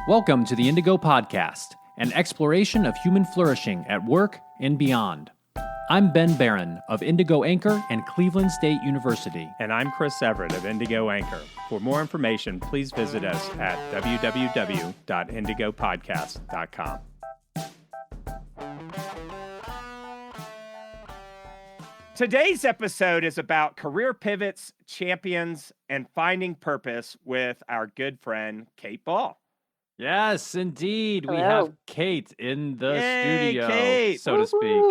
Welcome to the Indigo Podcast, an exploration of human flourishing at work and beyond. I'm Ben Barron of Indigo Anchor and Cleveland State University. And I'm Chris Everett of Indigo Anchor. For more information, please visit us at www.indigopodcast.com. Today's episode is about career pivots, champions, and finding purpose with our good friend, Kate Ball. Yes, indeed. We Hello. have Kate in the studio, Kate. so to speak.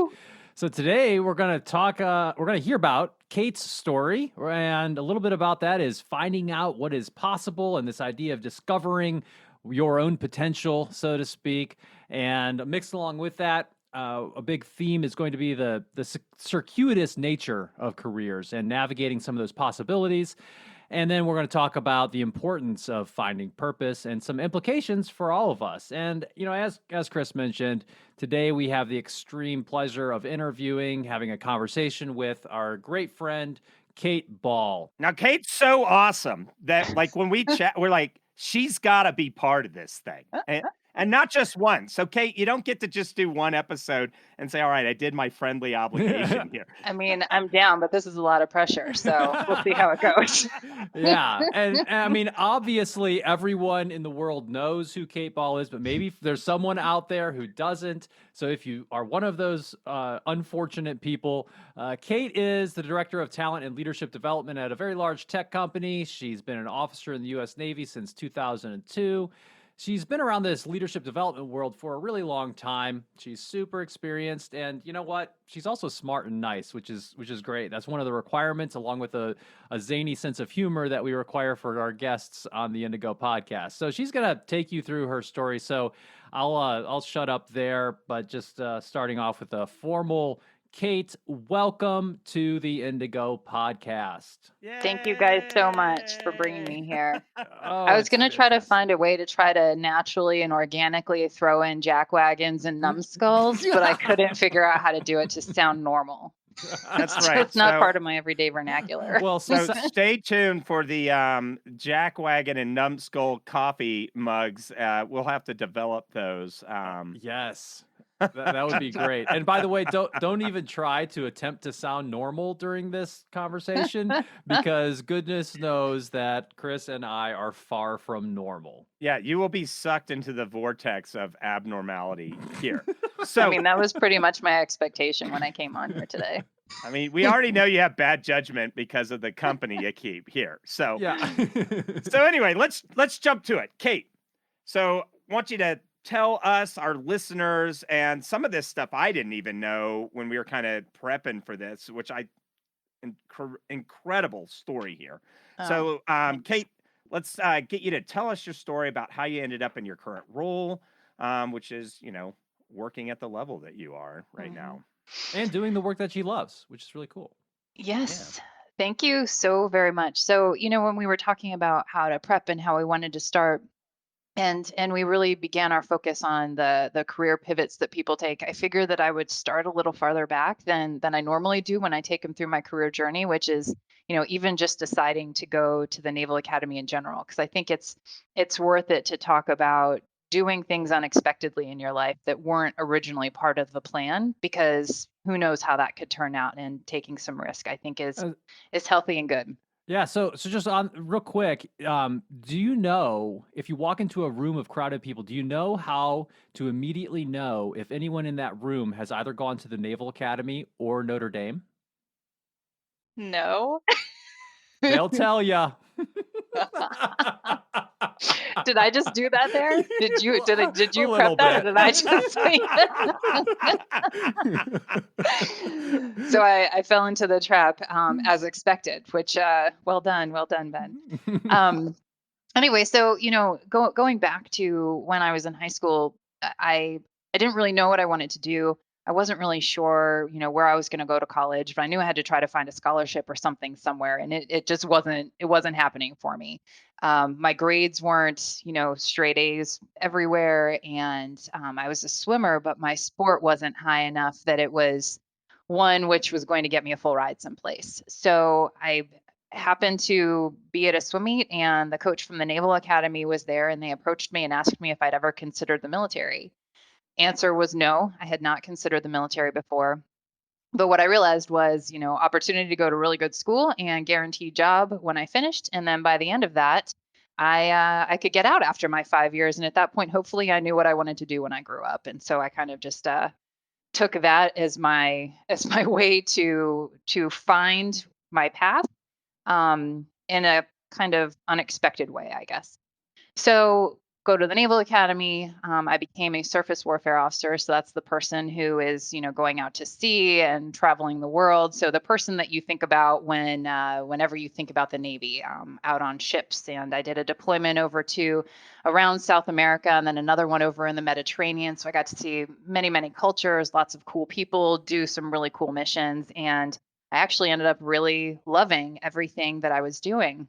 So today we're going to talk, we're going to hear about Kate's story, and a little bit about that is finding out what is possible and this idea of discovering your own potential, so to speak. And mixed along with that, a big theme is going to be the circuitous nature of careers and navigating some of those possibilities. And then we're going to talk about the importance of finding purpose and some implications for all of us. And, you know, as Chris mentioned, today we have the extreme pleasure of having a conversation with our great friend, Kate Ball. Now, Kate's so awesome that, like, when we chat, we're like, she's got to be part of this thing. And not just one. So, Kate, you don't get to just do one episode and say, all right, I did my friendly obligation here. I mean, I'm down, but this is a lot of pressure, so we'll see how it goes. Yeah. And I mean, obviously, everyone in the world knows who Kate Ball is, but maybe there's someone out there who doesn't. So if you are one of those unfortunate people, Kate is the Director of Talent and Leadership Development at a very large tech company. She's been an officer in the U.S. Navy since 2002. She's been around this leadership development world for a really long time. She's super experienced, and you know what? She's also smart and nice, which is great. That's one of the requirements, along with a zany sense of humor that we require for our guests on the Indigo podcast. So she's gonna take you through her story. So I'll shut up there, but just starting off with a formal Kate, welcome to the Indigo podcast. Yay! Thank you guys so much for bringing me here. Oh, I was going to try to find a way to try to naturally and organically throw in jackwagons and numbskulls, but I couldn't figure out how to do it to sound normal. That's So right. it's not part of my everyday vernacular. Well, So stay tuned for the jackwagon and numbskull coffee mugs. We'll have to develop those. Yes. That would be great. And by the way, don't even try to attempt to sound normal during this conversation, because goodness knows that Chris and I are far from normal. Yeah, you will be sucked into the vortex of abnormality here. So, I mean, that was pretty much my expectation when I came on here today. we already know you have bad judgment because of the company you keep here. So, Yeah. so anyway, let's jump to it. Kate, so I want you to tell us, our listeners, and some of this stuff I didn't even know when we were kind of prepping for this, which incredible story here. So, Kate, let's get you to tell us your story about how you ended up in your current role, which is, working at the level that you are right now. And doing the work that she loves, which is really cool. Yes. Yeah. Thank you so very much. So, when we were talking about how to prep and how we wanted to start, and we really began our focus on the career pivots that people take, I figured that I would start a little farther back than I normally do when I take them through my career journey, which is, even just deciding to go to the Naval Academy in general, because I think it's worth it to talk about doing things unexpectedly in your life that weren't originally part of the plan, because who knows how that could turn out, and taking some risk, I think is healthy and good. Yeah, so just on real quick, do you know, if you walk into a room of crowded people, do you know how to immediately know if anyone in that room has either gone to the Naval Academy or Notre Dame? No. They'll tell you. Did I just do that there? Did you A little prep that, or bit. did I just say that? So I fell into the trap as expected, which well done, Ben. Anyway, so going back to when I was in high school, I didn't really know what I wanted to do. I wasn't really sure, where I was going to go to college, but I knew I had to try to find a scholarship or something somewhere, and it just wasn't happening for me. My grades weren't, straight A's everywhere, and I was a swimmer, but my sport wasn't high enough that it was one which was going to get me a full ride someplace. So I happened to be at a swim meet, and the coach from the Naval Academy was there, and they approached me and asked me if I'd ever considered the military. Answer was no, I had not considered the military before. But what I realized was, opportunity to go to really good school and guaranteed job when I finished. And then by the end of that, I could get out after my 5 years. And at that point, hopefully, I knew what I wanted to do when I grew up. And so I kind of just took that as my way to find my path in a kind of unexpected way, I guess. So go to the Naval Academy. I became a surface warfare officer. So that's the person who is, going out to sea and traveling the world. So the person that you think about whenever you think about the Navy, out on ships. And I did a deployment over to around South America, and then another one over in the Mediterranean. So I got to see many, many cultures, lots of cool people, do some really cool missions. And I actually ended up really loving everything that I was doing.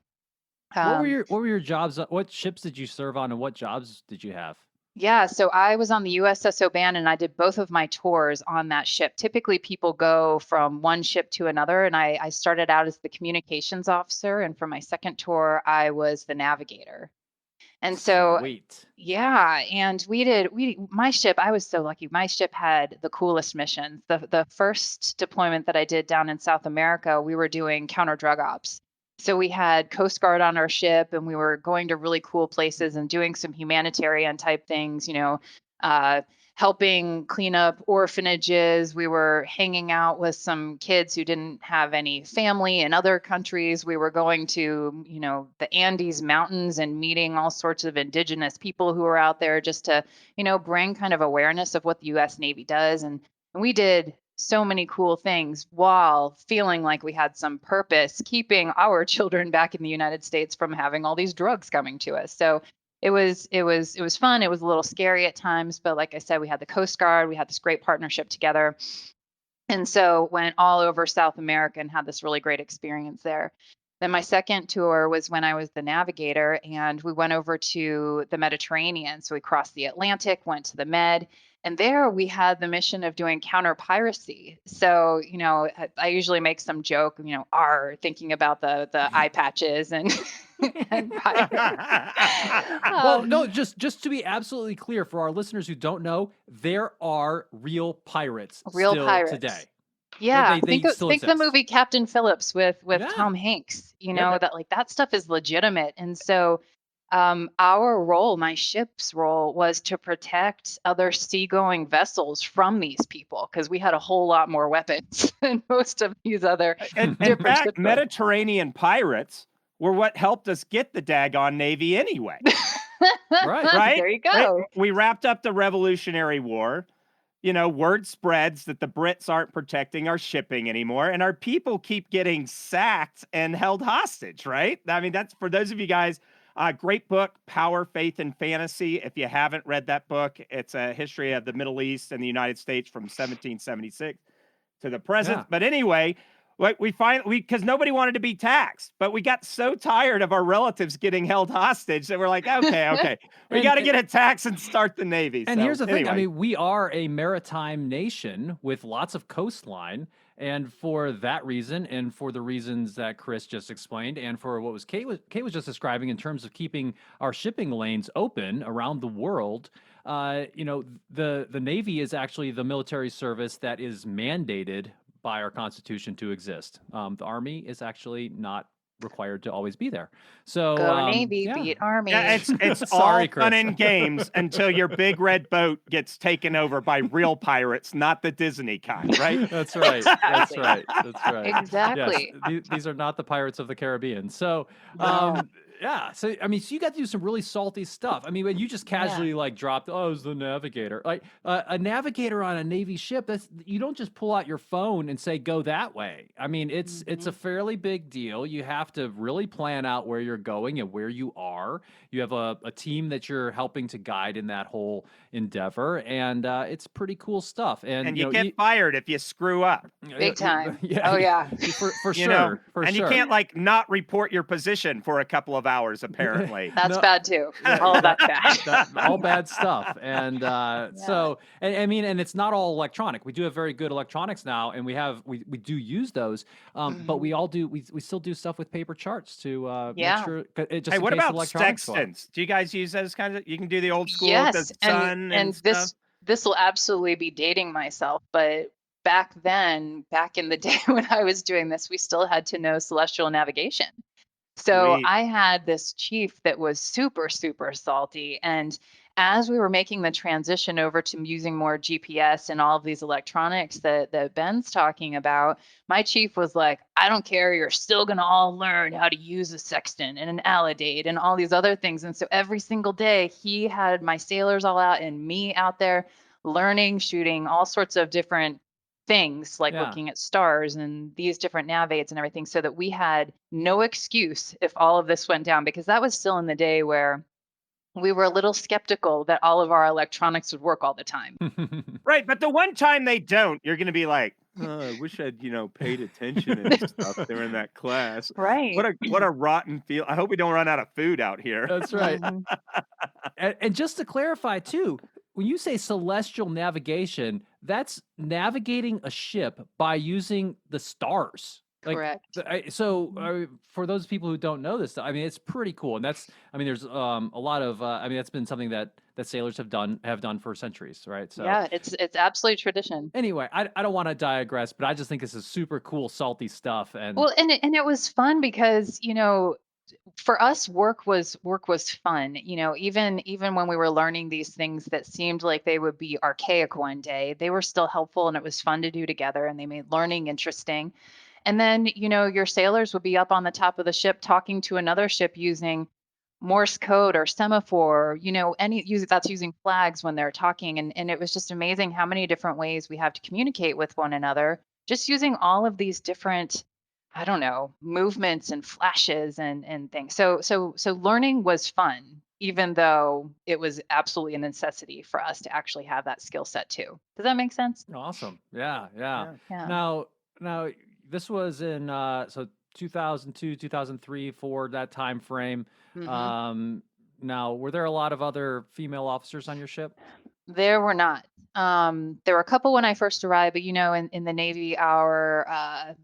What were your jobs? What ships did you serve on, and what jobs did you have? Yeah, so I was on the USS Oban, and I did both of my tours on that ship. Typically, people go from one ship to another, and I started out as the communications officer, and for my second tour, I was the navigator. And so, Sweet. yeah, and my ship, I was so lucky. My ship had the coolest missions. The first deployment that I did down in South America, we were doing counter drug ops. So we had Coast Guard on our ship, and we were going to really cool places and doing some humanitarian type things, uh, helping clean up orphanages. We were hanging out with some kids who didn't have any family in other countries. We were going to, the Andes Mountains and meeting all sorts of indigenous people who were out there just to, bring kind of awareness of what the U.S. Navy does. And we did so many cool things while feeling like we had some purpose, keeping our children back in the United States from having all these drugs coming to us. So it was fun. It was a little scary at times, but like I said, we had the Coast Guard, we had this great partnership together. And so went all over South America and had this really great experience there. Then my second tour was when I was the navigator, and we went over to the Mediterranean. So we crossed the Atlantic, went to the Med, and there we had the mission of doing counter piracy. So, I usually make some joke, thinking about the eye patches and and pirates. Well, no, just to be absolutely clear for our listeners who don't know, there are real pirates Real still pirates. today. Yeah, They still think the exist. movie Captain Phillips with Yeah. Tom Hanks. Yeah. That stuff is legitimate. And so our role, my ship's role, was to protect other seagoing vessels from these people, because we had a whole lot more weapons than most of these other In different fact, ships. Mediterranean pirates were what helped us get the daggone Navy anyway. Right. There you go. We wrapped up the Revolutionary War. Word spreads that the Brits aren't protecting our shipping anymore, and our people keep getting sacked and held hostage, right? I mean, that's for those of you guys. Great book, Power, Faith, and Fantasy. If you haven't read that book, it's a history of the Middle East and the United States from 1776 to the present. Yeah. But anyway, because nobody wanted to be taxed, but we got so tired of our relatives getting held hostage that we're like, okay, we got to get a tax and start the Navy. And So, here's the thing. I anyway. mean, we are a maritime nation with lots of coastline. And for that reason, and for the reasons that Chris just explained, and for what Kate was just describing in terms of keeping our shipping lanes open around the world, the Navy is actually the military service that is mandated by our Constitution to exist. The Army is actually not required to always be there. So Go Navy, yeah. beat Army. Yeah, it's Sorry, all fun Chris. and games until your big red boat gets taken over by real pirates, not the Disney kind, right? That's right. That's right. That's right. Exactly. Yes, these are not the Pirates of the Caribbean. So, No. yeah. So, I mean, so you got to do some really salty stuff. I mean, when you just casually like dropped, oh, I was the navigator. Like a navigator on a Navy ship, you don't just pull out your phone and say go that way. I mean, it's a fairly big deal. You have to really plan out where you're going and where you are. You have a team that you're helping to guide in that whole endeavor, and it's pretty cool stuff. And you get fired if you screw up. Big time. Yeah, Oh, yeah. for sure. For And sure. you can't like not report your position for a couple of hours, apparently. That's No. bad too. Yeah, All of that's bad. all bad stuff. And so, and I mean, and it's not all electronic. We do have very good electronics now, and we do use those. But we all do. We still do stuff with paper charts to make sure. Just Hey, in what case about electronics go out. sextants? Do you guys use those kinds of? You can do the old school, Yes, the sun and stuff. this will absolutely be dating myself, but back then, back in the day when I was doing this, we still had to know celestial navigation. So Sweet. I had this chief that was super, super salty. And as we were making the transition over to using more GPS and all of these electronics that Ben's talking about, my chief was like, I don't care. You're still going to all learn how to use a sextant and an alidade and all these other things. And so every single day, he had my sailors all out and me out there learning, shooting all sorts of different things like looking at stars and these different nav aids and everything, so that we had no excuse if all of this went down, because that was still in the day where we were a little skeptical that all of our electronics would work all the time. Right, but the one time they don't, you're going to be like, oh, I wish I'd, paid attention and stuff during that class. Right. What a rotten feel. I hope we don't run out of food out here. That's right. And just to clarify too, when you say celestial navigation, that's navigating a ship by using the stars. Correct. So for those people who don't know this, I mean, it's pretty cool. And there's a lot of, that's been something that sailors have done for centuries, right? So yeah, it's absolutely tradition. Anyway, I don't want to digress, but I just think this is super cool, salty stuff. And well, and it was fun because, for us, work was fun. Even when we were learning these things that seemed like they would be archaic one day, they were still helpful and it was fun to do together, and they made learning interesting. And then, your sailors would be up on the top of the ship talking to another ship using Morse code or semaphore, that's using flags when they're talking. And it was just amazing how many different ways we have to communicate with one another, just using all of these different, I don't know, movements and flashes and things. So learning was fun, even though it was absolutely a necessity for us to actually have that skill set too. Does that make sense? Awesome. Yeah. Yeah. Now this was in 2002, 2003, for that time frame. Now, were there a lot of other female officers on your ship? There were not. There were a couple when I first arrived, but in the Navy, our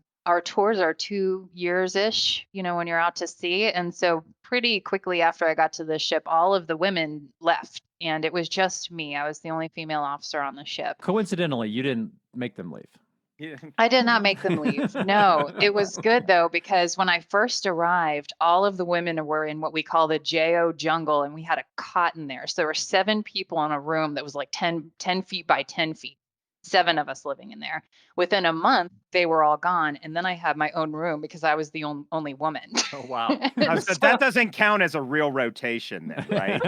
tours are 2 years-ish, when you're out to sea. And so pretty quickly after I got to the ship, all of the women left, and it was just me. I was the only female officer on the ship. Coincidentally, you didn't make them leave. Yeah. I did not make them leave. No, it was good though, because when I first arrived, all of the women were in what we call the JO jungle, and we had a cot in there. So there were 7 people in a room that was like 10 feet by 10 feet. 7 of us living in there. Within a month, they were all gone. And then I had my own room because I was the only woman. Oh, wow. So that doesn't count as a real rotation then, right?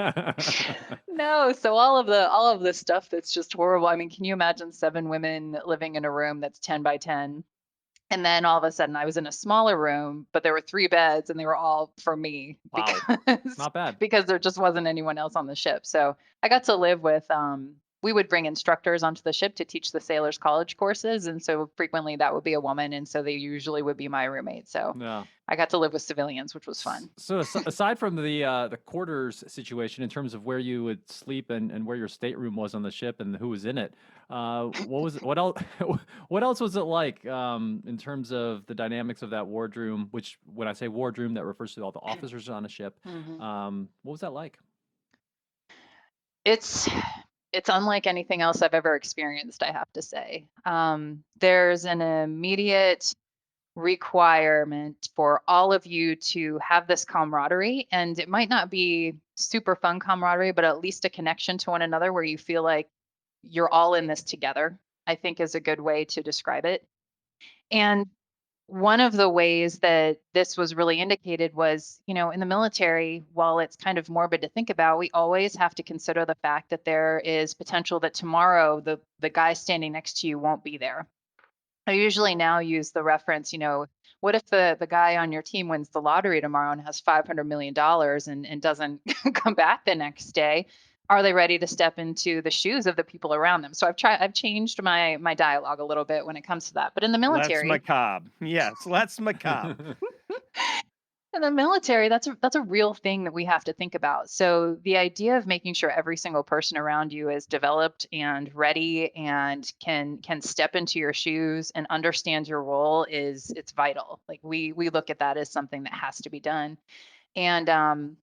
No. So all of the stuff that's just horrible. I mean, can you imagine 7 women living in a room that's 10 by 10? And then all of a sudden I was in a smaller room, but there were 3 beds and they were all for me. Wow. Because, Not bad. because there just wasn't anyone else on the ship. So I got to live with, we would bring instructors onto the ship to teach the sailors college courses. And so frequently that would be a woman. And so they usually would be my roommate. So Yeah. I got to live with civilians, which was fun. So aside from the quarters situation in terms of where you would sleep and where your stateroom was on the ship and who was in it, what else was it like in terms of the dynamics of that wardroom? Which, when I say wardroom, that refers to all the officers on a ship. What was that like? It's unlike anything else I've ever experienced, I have to say. There's an immediate requirement for all of you to have this camaraderie, and it might not be super fun camaraderie, but at least a connection to one another where you feel like you're all in this together, I think is a good way to describe it. And one of the ways that this was really indicated was, in the military, while it's kind of morbid to think about, we always have to consider the fact that there is potential that tomorrow the guy standing next to you won't be there. I usually now use the reference, what if the guy on your team wins the lottery tomorrow and has $500 million and doesn't come back the next day? Are they ready to step into the shoes of the people around them? So I've changed my dialogue a little bit when it comes to that. But in the military, Let's macabre. Yes, let's macabre. In the military, that's a real thing that we have to think about. So the idea of making sure every single person around you is developed and ready and can step into your shoes and understand your role is it's vital. Like we look at that as something that has to be done. And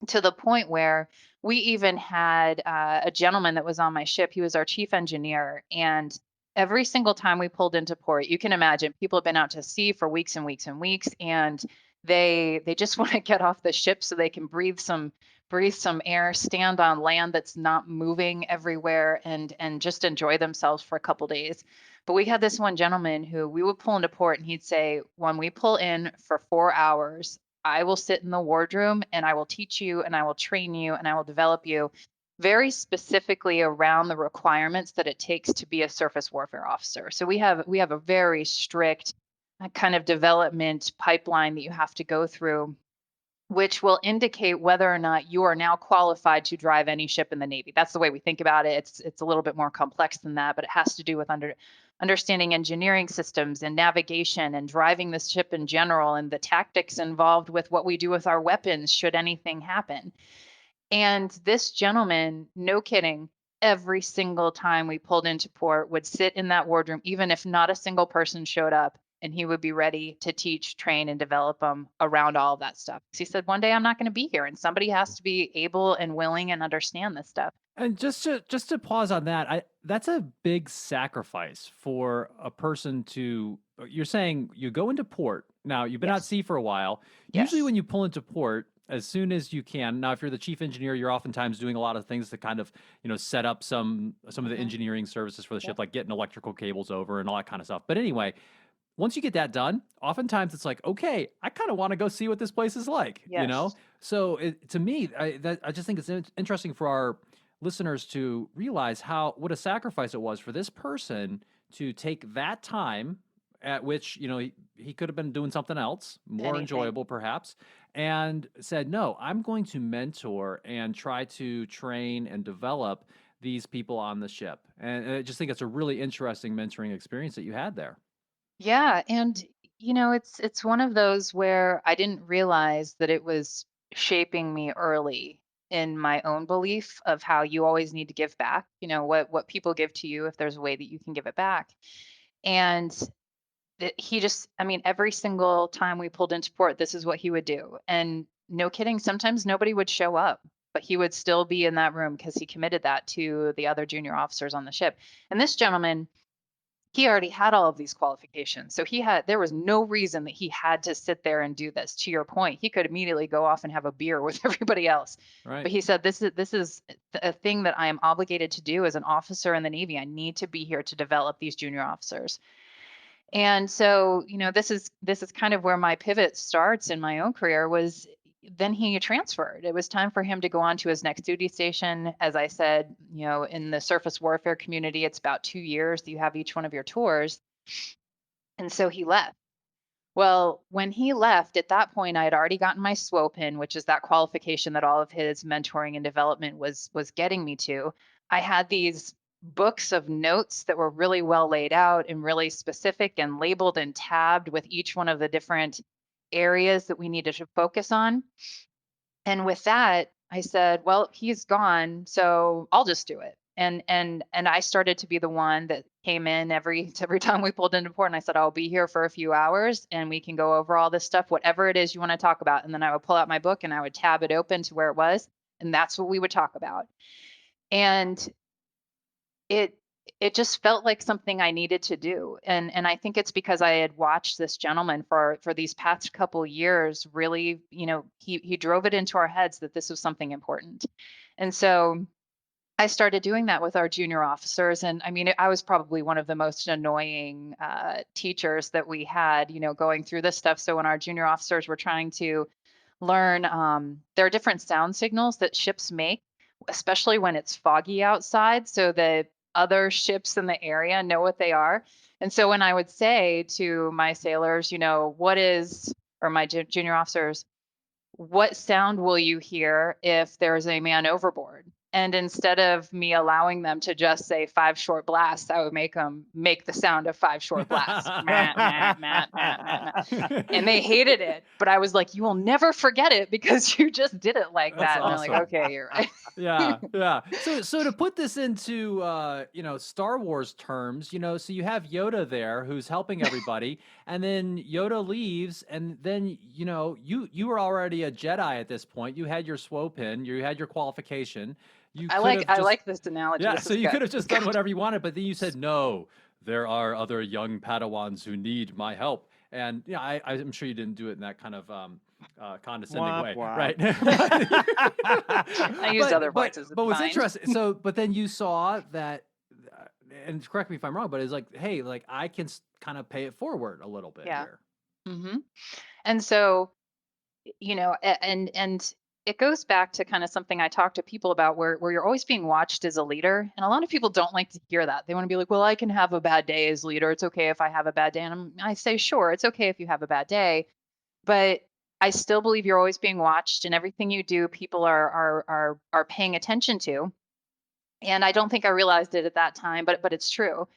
to the point where we even had a gentleman that was on my ship. He was our chief engineer, and every single time we pulled into port, you can imagine people have been out to sea for weeks and weeks and weeks, and they just want to get off the ship so they can breathe some air, stand on land that's not moving everywhere, and just enjoy themselves for a couple days. But we had this one gentleman who we would pull into port, and he'd say, "When we pull in for 4 hours, I will sit in the wardroom and I will teach you and I will train you and I will develop you very specifically around the requirements that it takes to be a surface warfare officer." So we have a very strict kind of development pipeline that you have to go through, which will indicate whether or not you are now qualified to drive any ship in the Navy. That's the way we think about it. It's a little bit more complex than that, but it has to do with understanding engineering systems and navigation and driving the ship in general and the tactics involved with what we do with our weapons should anything happen. And this gentleman, no kidding, every single time we pulled into port would sit in that wardroom, even if not a single person showed up, and he would be ready to teach, train, and develop them around all of that stuff. 'Cause he said, one day I'm not going to be here, and somebody has to be able and willing and understand this stuff. And just to pause on that, that's a big sacrifice for a person to. You're saying you go into port. Now, you've been at Yes. sea for a while. Usually Yes. when you pull into port, as soon as you can. Now, if you're the chief engineer, you're oftentimes doing a lot of things to kind of, set up some of the Mhm. engineering services for the Yep. ship, like getting electrical cables over and all that kind of stuff. But anyway, once you get that done, oftentimes it's like, okay, I kind of want to go see what this place is like. Yes. So to me, I just think it's interesting for our listeners to realize what a sacrifice it was for this person to take that time at which he could have been doing something else more Anything. enjoyable perhaps, and said, no, I'm going to mentor and try to train and develop these people on the ship. And I just think it's a really interesting mentoring experience that you had there. Yeah, and it's one of those where I didn't realize that it was shaping me early in my own belief of how you always need to give back, what people give to you if there's a way that you can give it back. And he just, I mean, every single time we pulled into port, this is what he would do. And no kidding, sometimes nobody would show up, but he would still be in that room because he committed that to the other junior officers on the ship. And this gentleman, he already had all of these qualifications. So there was no reason that he had to sit there and do this. To your point, he could immediately go off and have a beer with everybody else. Right. But he said, this is a thing that I am obligated to do as an officer in the Navy. I need to be here to develop these junior officers. And so, this is kind of where my pivot starts in my own career. Was then he transferred. It was time for him to go on to his next duty station. As I said, in the surface warfare community, it's about 2 years that you have each one of your tours. And so he left. Well, when he left, at that point, I had already gotten my SWO pin, which is that qualification that all of his mentoring and development was getting me to. I had these books of notes that were really well laid out and really specific and labeled and tabbed with each one of the different areas that we needed to focus on. And with that, I said, well, he's gone, so I'll just do it. And I started to be the one that came in every time we pulled into port, and I said, I'll be here for a few hours and we can go over all this stuff, whatever it is you want to talk about. And then I would pull out my book and I would tab it open to where it was, and that's what we would talk about. And it it just felt like something I needed to do. And I think it's because I had watched this gentleman for these past couple years really, he drove it into our heads that this was something important. And so I started doing that with our junior officers. And I mean, I was probably one of the most annoying teachers that we had, going through this stuff. So when our junior officers were trying to learn, there are different sound signals that ships make, especially when it's foggy outside, so that other ships in the area know what they are. And so when I would say to my sailors, or my junior officers, what sound will you hear if there's a man overboard? And instead of me allowing them to just say 5 short blasts, I would make them make the sound of 5 short blasts. Meh, meh, meh, meh, meh, meh. And they hated it. But I was like, you will never forget it because you just did it like That's that. And they're like, awesome. okay, you're right. Yeah. So to put this into Star Wars terms, so you have Yoda there who's helping everybody, and then Yoda leaves, and then you were already a Jedi at this point. You had your SWO pin, you had your qualification. You I could like have I just like this analogy. Yeah, This so is you good. could have just done whatever you wanted, but then you said no. There are other young Padawans who need my help, and I'm sure you didn't do it in that kind of condescending Womp way, womp. right? I used other voices. But It's what's fine. interesting, but then you saw that, and correct me if I'm wrong, but it's like, hey, like I can kind of pay it forward a little bit Yeah. here. Mm-hmm. And so, and it goes back to kind of something I talk to people about where you're always being watched as a leader. And a lot of people don't like to hear that. They want to be like, well, I can have a bad day as leader. It's okay if I have a bad day. And I say, sure, it's okay if you have a bad day, but I still believe you're always being watched, and everything you do, people are paying attention to. And I don't think I realized it at that time, but it's true.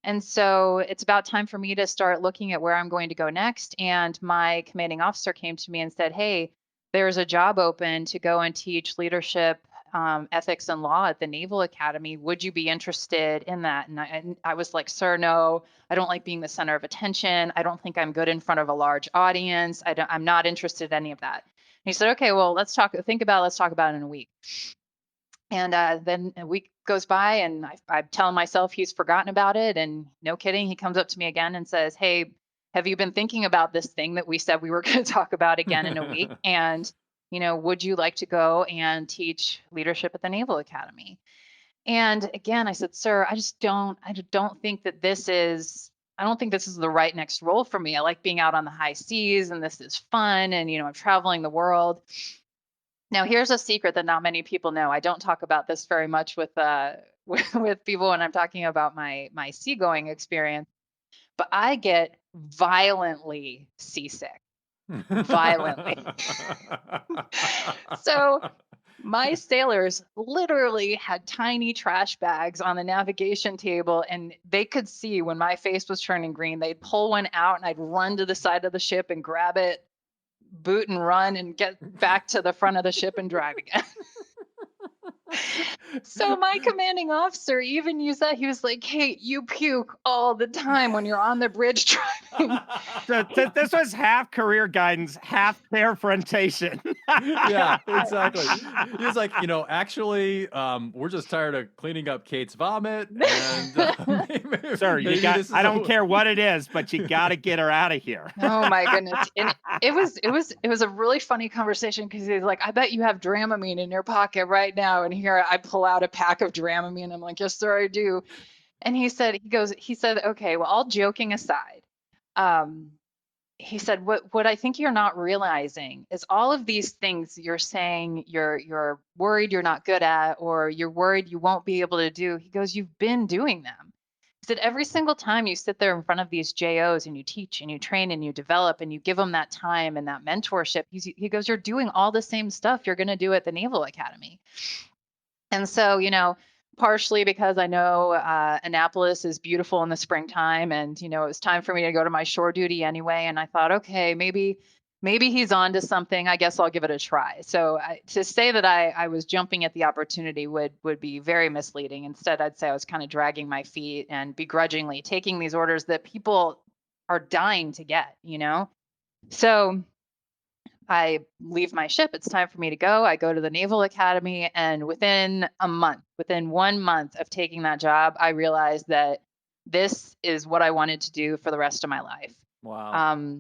And so it's about time for me to start looking at where I'm going to go next. And my commanding officer came to me and said, hey, there's a job open to go and teach leadership, ethics, and law at the Naval Academy. Would you be interested in that? And I was like, sir, no, I don't like being the center of attention. I don't think I'm good in front of a large audience. I'm not interested in any of that. And he said, okay, well, let's talk about it in a week. And then a week goes by, and I'm telling myself he's forgotten about it. And no kidding, he comes up to me again and says, hey, have you been thinking about this thing that we said we were going to talk about again in a week? And, would you like to go and teach leadership at the Naval Academy? And again, I said, sir, I don't think that I don't think this is the right next role for me. I like being out on the high seas, and this is fun. And, I'm traveling the world. Now, here's a secret that not many people know. I don't talk about this very much with with people when I'm talking about my seagoing experience, but I get violently seasick. Violently. So my sailors literally had tiny trash bags on the navigation table, and they could see when my face was turning green. They'd pull one out, and I'd run to the side of the ship and grab it, boot and run, and get back to the front of the ship and drive again. So my commanding officer even used that. He was like, hey, you puke all the time when you're on the bridge driving. So this was half career guidance, half confrontation. Yeah, exactly. He was like, actually, we're just tired of cleaning up Kate's vomit. And Sir, I don't care what it is, but you got to get her out of here. Oh my goodness. And it was a really funny conversation, because he's like, I bet you have Dramamine in your pocket right now. And here I pull out a pack of Dramamine. I'm like, yes, sir, I do. And he said, okay, well, all joking aside, he said, what I think you're not realizing is all of these things you're saying you're worried you're not good at, or you're worried you won't be able to do. He goes, you've been doing them. He said, every single time you sit there in front of these JOs and you teach and you train and you develop and you give them that time and that mentorship, he goes, you're doing all the same stuff you're going to do at the Naval Academy. And so, partially because I know Annapolis is beautiful in the springtime, and, it was time for me to go to my shore duty anyway. And I thought, okay, maybe he's on to something. I guess I'll give it a try. So to say that I was jumping at the opportunity would be very misleading. Instead, I'd say I was kind of dragging my feet and begrudgingly taking these orders that people are dying to get, So I leave my ship. It's time for me to go. I go to the Naval Academy, and within 1 month of taking that job, I realized that this is what I wanted to do for the rest of my life. Wow.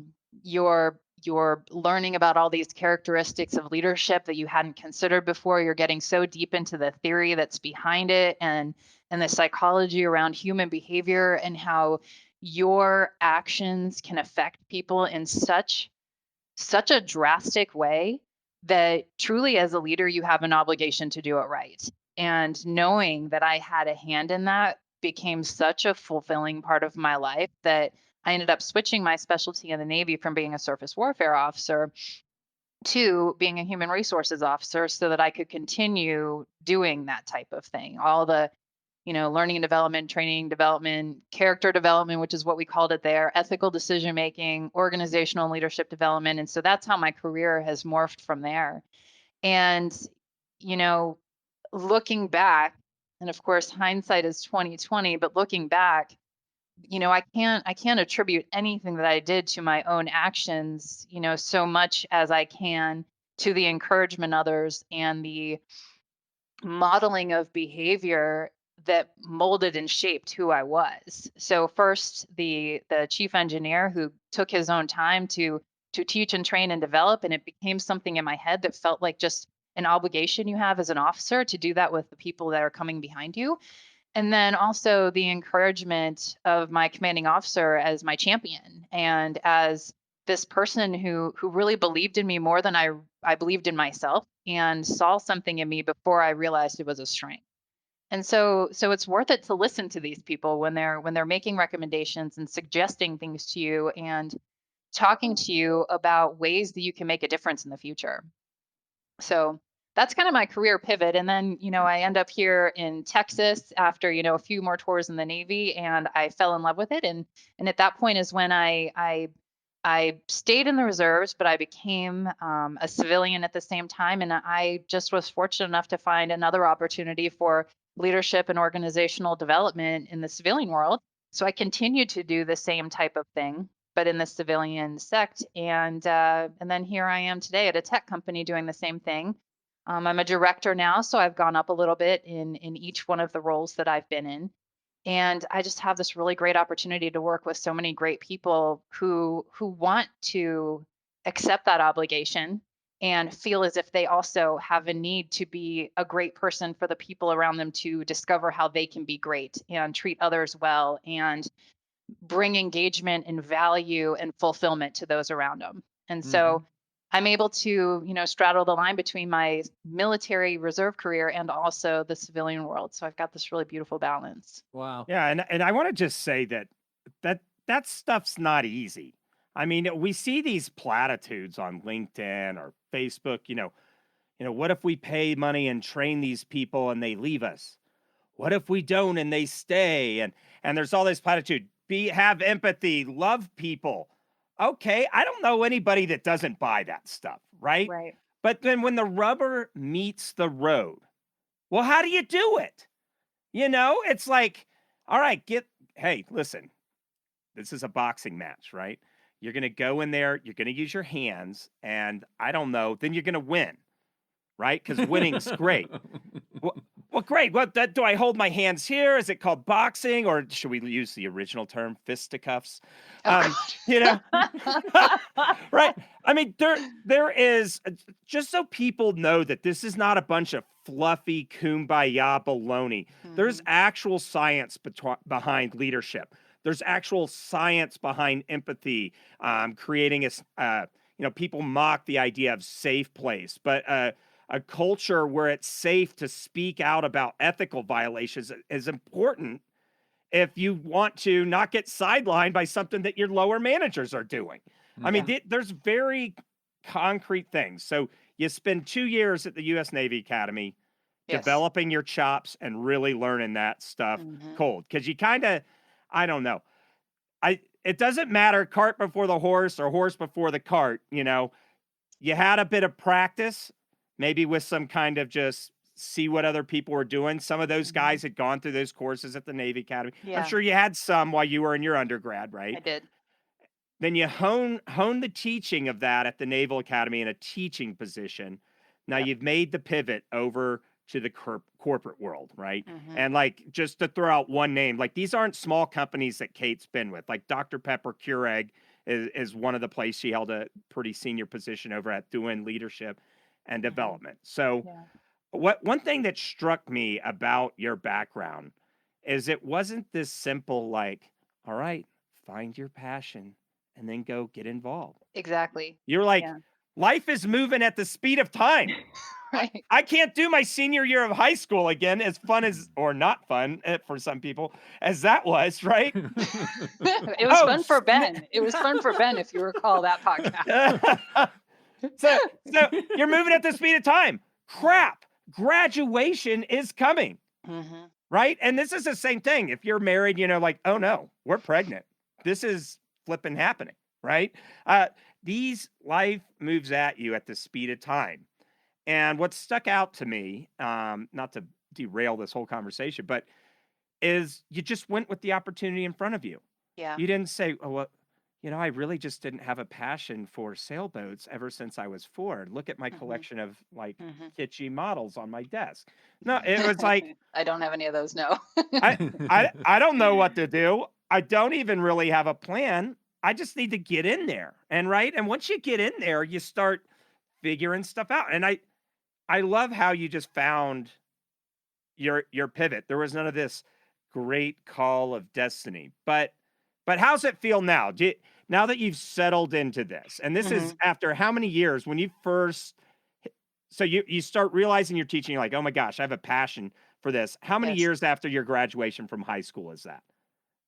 You're learning about all these characteristics of leadership that you hadn't considered before. You're getting so deep into the theory that's behind it, and the psychology around human behavior, and how your actions can affect people in such a drastic way that truly, as a leader, you have an obligation to do it right. And knowing that I had a hand in that became such a fulfilling part of my life that I ended up switching my specialty in the Navy from being a surface warfare officer to being a human resources officer so that I could continue doing that type of thing. All the, learning and development, training development, character development, which is what we called it there, ethical decision making, organizational and leadership development. And so that's how my career has morphed from there. And, you know, looking back, and of course hindsight is 2020, but looking back, I can't attribute anything that I did to my own actions, so much as I can to the encouragement others and the modeling of behavior that molded and shaped who I was. So first, the chief engineer who took his own time to teach and train and develop, and it became something in my head that felt like just an obligation you have as an officer to do that with the people that are coming behind you. And then also the encouragement of my commanding officer as my champion and as this person who really believed in me more than I believed in myself and saw something in me before I realized it was a strength. And so it's worth it to listen to these people when they're making recommendations and suggesting things to you and talking to you about ways that you can make a difference in the future. So that's kind of my career pivot. And then, I end up here in Texas after, a few more tours in the Navy, and I fell in love with it. And at that point is when I stayed in the reserves, but I became a civilian at the same time. And I just was fortunate enough to find another opportunity for leadership and organizational development in the civilian world. So I continued to do the same type of thing, but in the civilian sect. And then here I am today at a tech company doing the same thing. I'm a director now, so I've gone up a little bit in each one of the roles that I've been in. And I just have this really great opportunity to work with so many great people who want to accept that obligation and feel as if they also have a need to be a great person for the people around them to discover how they can be great and treat others well and bring engagement and value and fulfillment to those around them. And so I'm able to, straddle the line between my military reserve career and also the civilian world. So I've got this really beautiful balance. Wow. Yeah, and I want to just say that stuff's not easy. I mean, we see these platitudes on LinkedIn or Facebook, what if we pay money and train these people and they leave us? What if we don't and they stay? And there's all this platitude. Have empathy, love people. Okay, I don't know anybody that doesn't buy that stuff, right? Right. But then when the rubber meets the road, well, how do you do it? It's like, all right, hey, listen, this is a boxing match, right? You're going to go in there, you're going to use your hands, and I don't know, then you're going to win, right? Because winning's great. Well, great. Do I hold my hands here? Is it called boxing, or should we use the original term, fisticuffs? Right? I mean, there is, just so people know that this is not a bunch of fluffy kumbaya baloney. There's actual science behind leadership. There's actual science behind empathy, creating people mock the idea of safe place, but a culture where it's safe to speak out about ethical violations is important if you want to not get sidelined by something that your lower managers are doing. I mean, there's very concrete things. So you spend 2 years at the U.S. Navy Academy developing your chops and really learning that stuff cold. Because you kind of, I don't know. It doesn't matter cart before the horse or horse before the cart, You had a bit of practice, maybe with some kind of just see what other people were doing. Some of those guys had gone through those courses at the Navy Academy. Yeah. I'm sure you had some while you were in your undergrad, right? I did. Then you hone the teaching of that at the Naval Academy in a teaching position. Now you've made the pivot over to the corporate world, right? And like, just to throw out one name, like these aren't small companies that Kate's been with. Like Dr. Pepper Keurig is one of the places she held a pretty senior position over at doing leadership and development. So one thing that struck me about your background is it wasn't this simple, like, all right, find your passion and then go get involved. Exactly. You're like, life is moving at the speed of time. Right. I can't do my senior year of high school again, as fun as, or not fun for some people, as that was, right? It was fun for Ben. It was fun for Ben, if you recall that podcast. So you're moving at the speed of time. Crap. Graduation is coming, Hmm. right? And this is the same thing. If you're married, like, oh no, we're pregnant. This is flipping happening, right? These life moves at you at the speed of time. And what stuck out to me, not to derail this whole conversation, but is you just went with the opportunity in front of you. Yeah. You didn't say, oh, well, I really just didn't have a passion for sailboats ever since I was 4. Look at my Hmm. collection of like Hmm. kitschy models on my desk. No, it was like, I don't have any of those. No. I don't know what to do. I don't even really have a plan. I just need to get in there. And right. And once you get in there, you start figuring stuff out. And I love how you just found your pivot. There was none of this great call of destiny. But how's it feel now? Now that you've settled into this, and this is Hmm. after how many years when you first, so you start realizing you're teaching, you're like, oh my gosh, I have a passion for this. How many Yes. years after your graduation from high school is that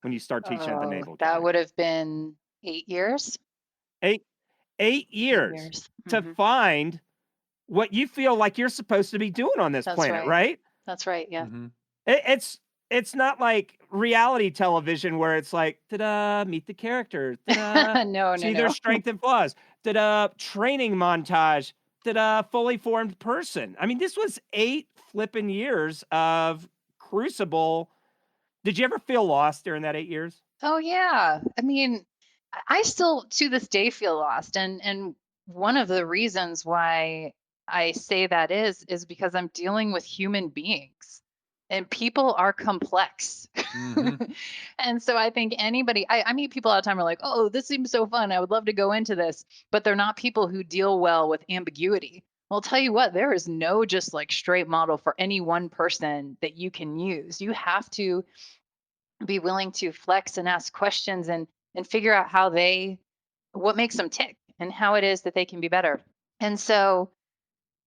when you start teaching at the Oh, Naval that Academy? would have been 8 years. 8, 8 8 years years. to Hmm. find what you feel like you're supposed to be doing on this That's planet, right. right? That's right. Yeah. Mhm. It's not like reality television where it's like, ta-da, meet the characters, ta-da, No, no, see their no. strength and flaws, ta-da, training montage, ta-da, fully formed person. I mean, this was 8 flipping years of crucible. Did you ever feel lost during that 8 years? Oh yeah. I mean, I still to this day feel lost, and one of the reasons why I say that is because I'm dealing with human beings, and people are complex. Mhm. And so I think I meet people all the time who are like, oh, this seems so fun. I would love to go into this, but they're not people who deal well with ambiguity. Well, I'll tell you what, there is no just like straight model for any one person that you can use. You have to be willing to flex and ask questions and figure out what makes them tick and how it is that they can be better. And so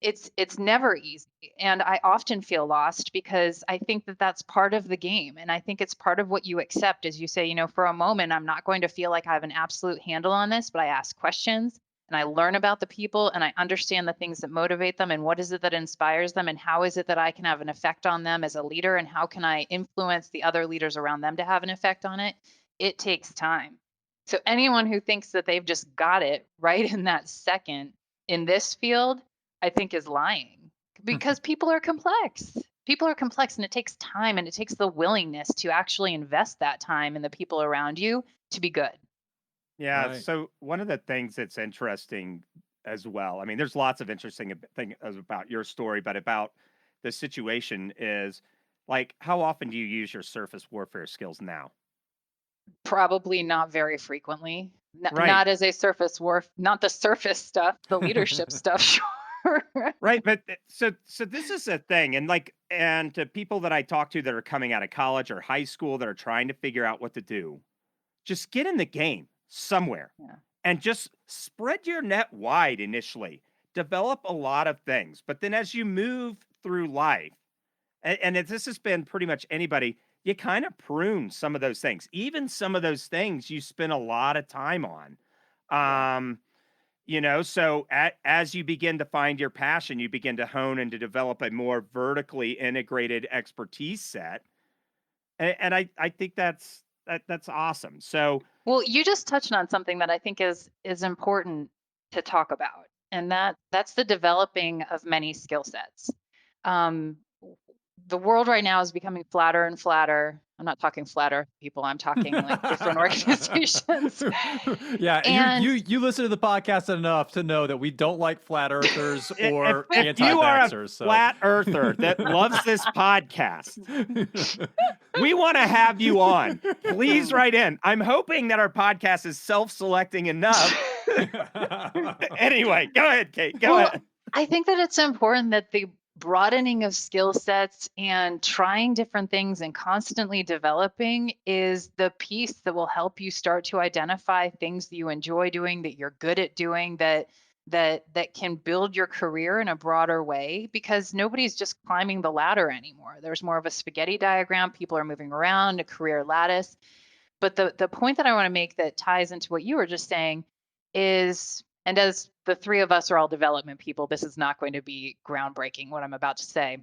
it's never easy, and I often feel lost because I think that that's part of the game, and I think it's part of what you accept. As you say, for a moment I'm not going to feel like I have an absolute handle on this, but I ask questions and I learn about the people and I understand the things that motivate them and what is it that inspires them and how is it that I can have an effect on them as a leader and how can I influence the other leaders around them to have an effect on it. It takes time. So anyone who thinks that they've just got it right in that second in this field, I think, is lying, because people are complex. People are complex, and it takes time and it takes the willingness to actually invest that time in the people around you to be good. Yeah. Right. So one of the things that's interesting as well, I mean, there's lots of interesting things about your story, but about the situation is like, how often do you use your surface warfare skills now? Probably not very frequently. Right. Not as a surface warf, not the surface stuff, the leadership stuff, sure. Right. But so this is a thing. And like, and to people that I talk to that are coming out of college or high school that are trying to figure out what to do, just get in the game somewhere Yeah. and just spread your net wide initially. Develop a lot of things. But then as you move through life, and this has been pretty much anybody, you kind of prune some of those things. Even some of those things you spend a lot of time on. Yeah. So as you begin to find your passion, you begin to hone and to develop a more vertically integrated expertise set. And I think that's awesome. So Well, you just touched on something that I think is important to talk about, and that's the developing of many skill sets. Um, the world right now is becoming flatter and flatter. I'm not talking flat Earth people. I'm talking like different organizations. Yeah, you And you listen to the podcast enough to know that we don't like flat earthers if or if you are a anti-vaxxers. So flat earther that loves this podcast, we want to have you on. Please write in. I'm hoping that our podcast is self-selecting enough. Anyway, go ahead, Kate. Go well, ahead. I think that it's important that the broadening of skill sets and trying different things and constantly developing is the piece that will help you start to identify things that you enjoy doing, that you're good at doing, that can build your career in a broader way, because nobody's just climbing the ladder anymore. There's more of a spaghetti diagram. People are moving around a career lattice. But the point that I want to make that ties into what you were just saying is And as the three of us are all development people, this is not going to be groundbreaking, what I'm about to say.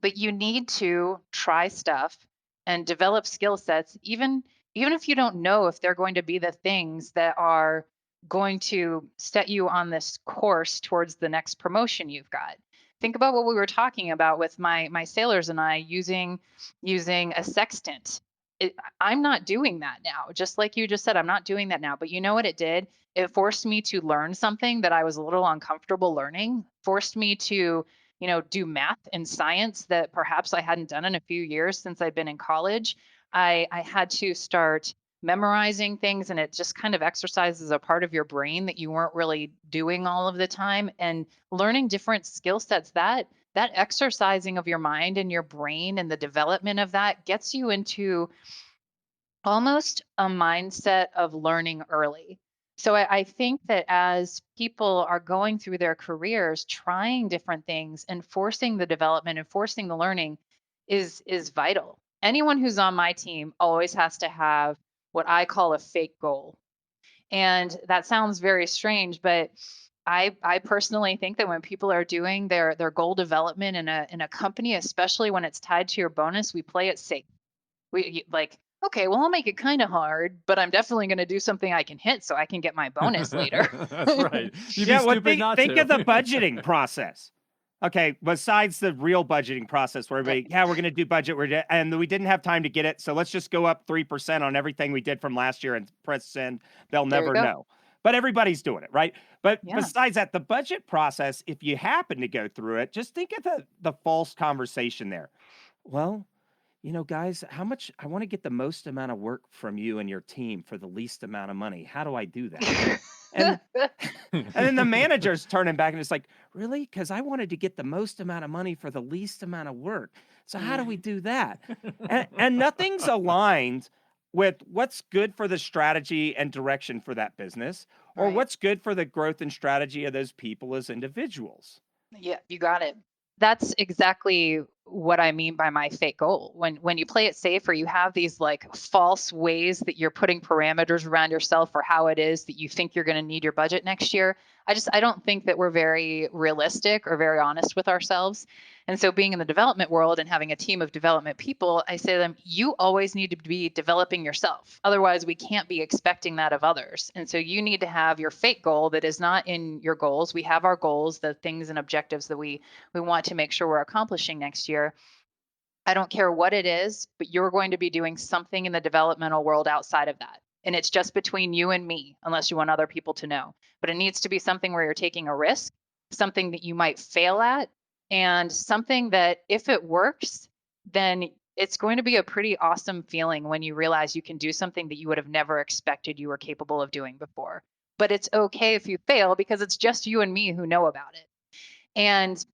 But you need to try stuff and develop skill sets, even if you don't know if they're going to be the things that are going to set you on this course towards the next promotion you've got. Think about what we were talking about with my sailors and I using a sextant. I'm not doing that now. Just like you just said, I'm not doing that now. But you know what it did? It forced me to learn something that I was a little uncomfortable learning, forced me to, do math and science that perhaps I hadn't done in a few years since I'd been in college. I had to start memorizing things, and it just kind of exercises a part of your brain that you weren't really doing all of the time. And learning different skill sets, that exercising of your mind and your brain and the development of that gets you into almost a mindset of learning early. So I think that as people are going through their careers, trying different things and forcing the development and forcing the learning is vital. Anyone who's on my team always has to have what I call a fake goal. And that sounds very strange, but I personally think that when people are doing their goal development in a company, especially when it's tied to your bonus, we play it safe. Like, okay, well, I'll make it kind of hard, but I'm definitely going to do something I can hit so I can get my bonus later. That's right. You'd be Yeah, well, stupid not think to. of the budgeting process. Okay, besides the real budgeting process where everybody, yeah, we're going to do budget, and we didn't have time to get it, so let's just go up 3% on everything we did from last year and press send. They'll There you never go. know. But everybody's doing it, right? But Yeah. besides that, the budget process, if you happen to go through it, just think of the false conversation there. Well, guys, how much I want to get the most amount of work from you and your team for the least amount of money. How do I do that? And and then the manager's turning back and it's like, really? Because I wanted to get the most amount of money for the least amount of work. So how do we do that? And nothing's aligned with what's good for the strategy and direction for that business, or Right. what's good for the growth and strategy of those people as individuals. Yeah, you got it. That's exactly what I mean by my fake goal. When you play it safe or you have these like false ways that you're putting parameters around yourself for how it is that you think you're going to need your budget next year, I don't think that we're very realistic or very honest with ourselves. And so being in the development world and having a team of development people, I say to them, you always need to be developing yourself. Otherwise, we can't be expecting that of others. And so you need to have your fake goal that is not in your goals. We have our goals, the things and objectives that we want to make sure we're accomplishing next year. I don't care what it is, but you're going to be doing something in the developmental world outside of that. And it's just between you and me, unless you want other people to know. But it needs to be something where you're taking a risk, something that you might fail at, and something that if it works, then it's going to be a pretty awesome feeling when you realize you can do something that you would have never expected you were capable of doing before. But it's okay if you fail because it's just you and me who know about it. And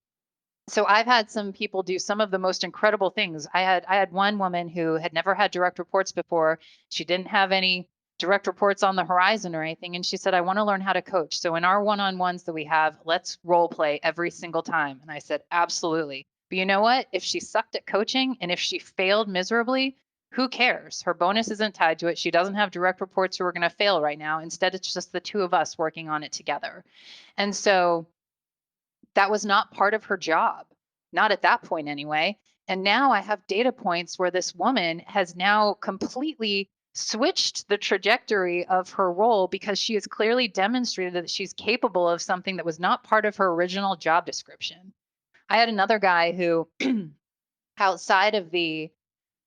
so I've had some people do some of the most incredible things. I had one woman who had never had direct reports before. She didn't have any direct reports on the horizon or anything, and she said, "I want to learn how to coach. So in our one-on-ones that we have, let's role play every single time." And I said, "Absolutely." But you know what? If she sucked at coaching and if she failed miserably, who cares? Her bonus isn't tied to it. She doesn't have direct reports who are going to fail right now. Instead, it's just the two of us working on it together. And so that was not part of her job, not at that point anyway. And now I have data points where this woman has now completely switched the trajectory of her role because she has clearly demonstrated that she's capable of something that was not part of her original job description. I had another guy who, outside of the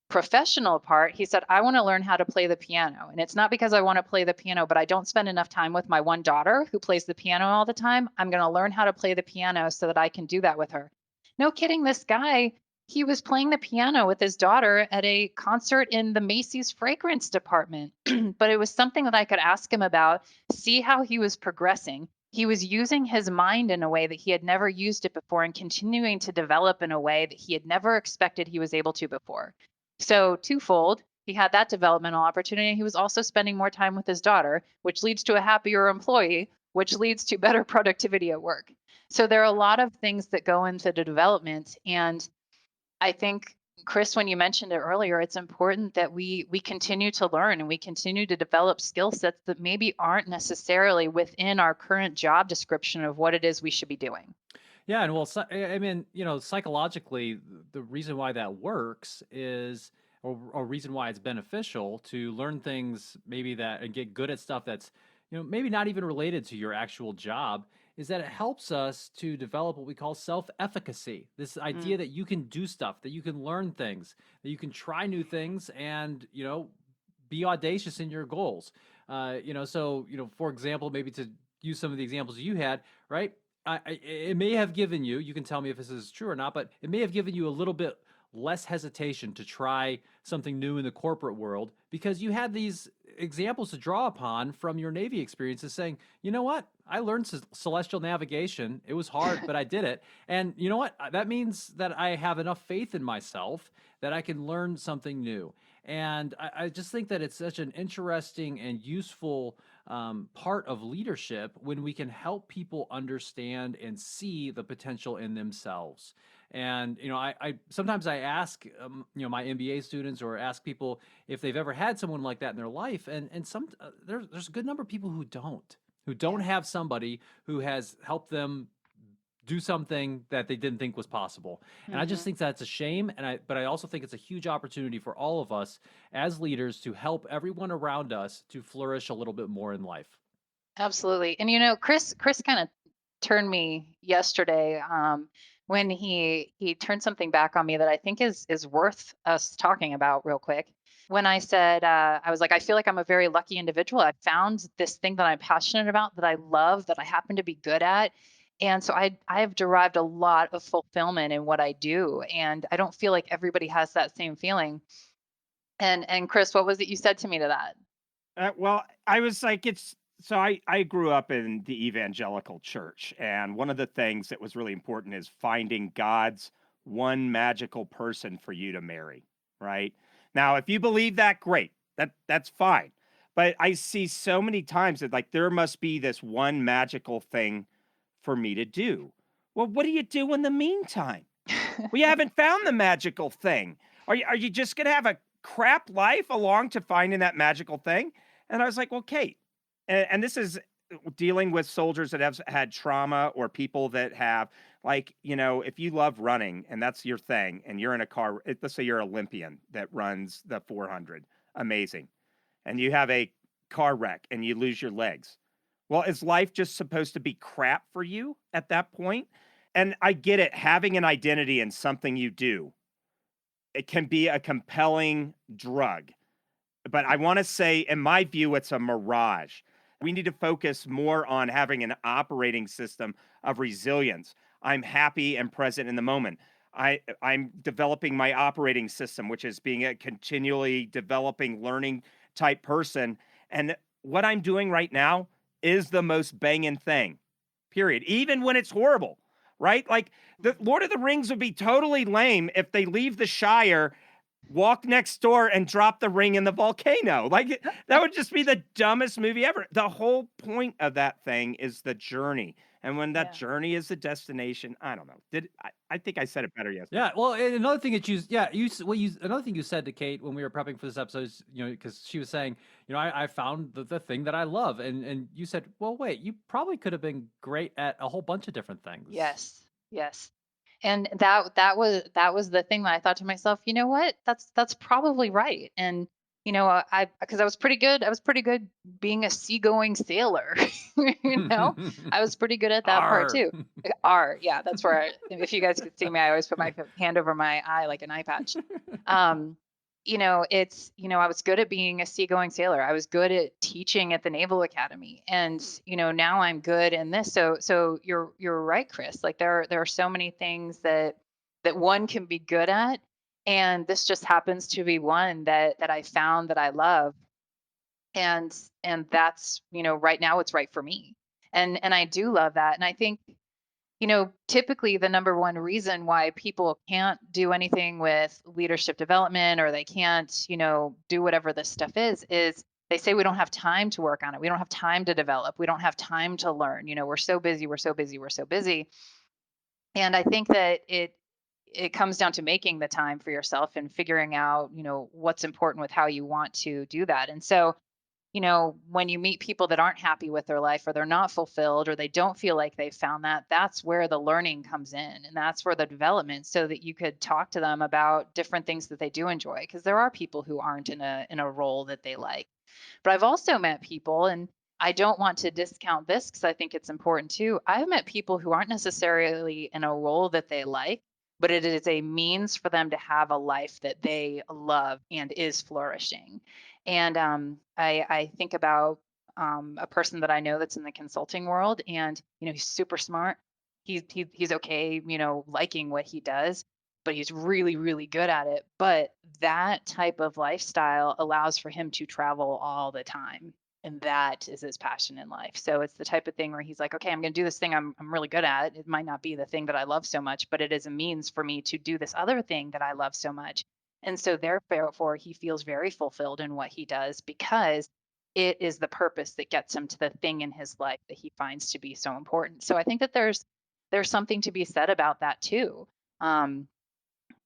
professional part, he said, I want to learn how to play the piano. And it's not because I want to play the piano, but I don't spend enough time with my one daughter who plays the piano all the time. I'm going to learn how to play the piano so that I can do that with her. No kidding, this guy, he was playing the piano with his daughter at a concert in the Macy's fragrance department. But it was something that I could ask him about, see how he was progressing. He was using his mind in a way that he had never used it before and continuing to develop in a way that he had never expected he was able to before. So twofold, he had that developmental opportunity. He was also spending more time with his daughter, which leads to a happier employee, which leads to better productivity at work. So there are a lot of things that go into the development. And I think Chris, when you mentioned it earlier, it's important that we continue to learn and we continue to develop skill sets that maybe aren't necessarily within our current job description of what it is we should be doing. Yeah, and well, I mean, psychologically, the reason why that works is, or reason why it's beneficial to learn things maybe that and get good at stuff that's, maybe not even related to your actual job, is that it helps us to develop what we call self-efficacy. This idea Mm, that you can do stuff, that you can learn things, that you can try new things, and be audacious in your goals. So for example, maybe to use some of the examples you had, right? It may have given you, you can tell me if this is true or not, but it may have given you a little bit less hesitation to try something new in the corporate world because you had these examples to draw upon from your Navy experiences saying, you know what? I learned celestial navigation. It was hard, but I did it. And you know what? That means that I have enough faith in myself that I can learn something new. And I just think that it's such an interesting and useful part of leadership when we can help people understand and see the potential in themselves. And I sometimes I ask my MBA students or ask people if they've ever had someone like that in their life, and there's a good number of people who don't yeah. have somebody who has helped them do something that they didn't think was possible. And I just Hmm. think that's a shame. But I also think it's a huge opportunity for all of us as leaders to help everyone around us to flourish a little bit more in life. Absolutely. And Chris kind of turned me yesterday when he turned something back on me that I think is worth us talking about real quick. When I said I was like, I feel like I'm a very lucky individual. I found this thing that I'm passionate about, that I love, that I happen to be good at. And so I have derived a lot of fulfillment in what I do. And I don't feel like everybody has that same feeling. And Chris, what was it you said to me to that? Well, I was like, I grew up in the evangelical church, and one of the things that was really important is finding God's one magical person for you to marry, right? Now, if you believe that, great. That's fine. But I see so many times that like there must be this one magical thing for me to do. Well, what do you do in the meantime? We haven't found the magical thing. Are you just gonna have a crap life along to finding that magical thing? And I was like, well, Kate, and this is dealing with soldiers that have had trauma or people that have like, if you love running and that's your thing, and you're in a car, let's say you're an Olympian that runs the 400, amazing, and you have a car wreck and you lose your legs. Well, is life just supposed to be crap for you at that point? And I get it, having an identity in something you do, it can be a compelling drug. But I wanna say, in my view, it's a mirage. We need to focus more on having an operating system of resilience. I'm happy and present in the moment. I'm developing my operating system, which is being a continually developing, learning type person. And what I'm doing right now is the most banging thing, period. Even when it's horrible, right? Like the Lord of the Rings would be totally lame if they leave the Shire, walk next door, and drop the ring in the volcano. Like that would just be the dumbest movie ever. The whole point of that thing is the journey. And when that Yeah. journey is the destination, I don't know. I think I said it better yesterday. Yeah, well, and another thing that yeah, another thing you said to Kate when we were prepping for this episode is, because she was saying, I found the thing that I love, and you said, well, wait, you probably could have been great at a whole bunch of different things. Yes. Yes. And that was the thing that I thought to myself, you know what? That's probably right. And I because I was pretty good being a seagoing sailor. you know, I was pretty good at that part R. too. Yeah, that's where if you guys could see me, I always put my hand over my eye like an eye patch. Um, I was good at being a seagoing sailor. I was good at teaching at the Naval Academy. And, now I'm good in this. So you're right, Chris. Like there are so many things that one can be good at. And this just happens to be one that I found that I love. And that's, right now it's right for me. And I do love that. And I think typically the number one reason why people can't do anything with leadership development, or they can't, do whatever this stuff is they say we don't have time to work on it. We don't have time to develop. We don't have time to learn. We're so busy, we're so busy, we're so busy. And I think that it comes down to making the time for yourself and figuring out, what's important with how you want to do that. And so, when you meet people that aren't happy with their life or they're not fulfilled or they don't feel like they've found that, that's where the learning comes in and that's where the development so that you could talk to them about different things that they do enjoy because there are people who aren't in a role that they like. But I've also met people, and I don't want to discount this because I think it's important too. I've met people who aren't necessarily in a role that they like, but it is a means for them to have a life that they love and is flourishing. And I think about a person that I know that's in the consulting world, and he's super smart. He's okay, liking what he does, but he's really, really good at it. But that type of lifestyle allows for him to travel all the time. And that is his passion in life. So it's the type of thing where he's like, okay, I'm going to do this thing I'm really good at. It might not be the thing that I love so much, but it is a means for me to do this other thing that I love so much. And so therefore, he feels very fulfilled in what he does because it is the purpose that gets him to the thing in his life that he finds to be so important. So I think that there's something to be said about that too. Um,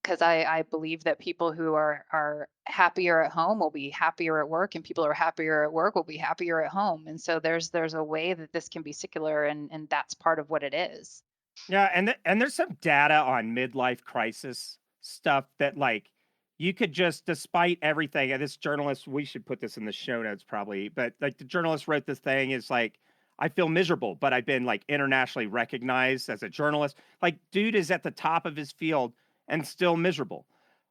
because I believe that people who are happier at home will be happier at work, and people who are happier at work will be happier at home. And so there's a way that this can be secular, and that's part of what it is. Yeah, and there's some data on midlife crisis stuff that like you could just, despite everything, and this journalist, we should put this in the show notes probably, but like the journalist wrote this thing is like, I feel miserable, but I've been like internationally recognized as a journalist. Like, dude is at the top of his field and still miserable.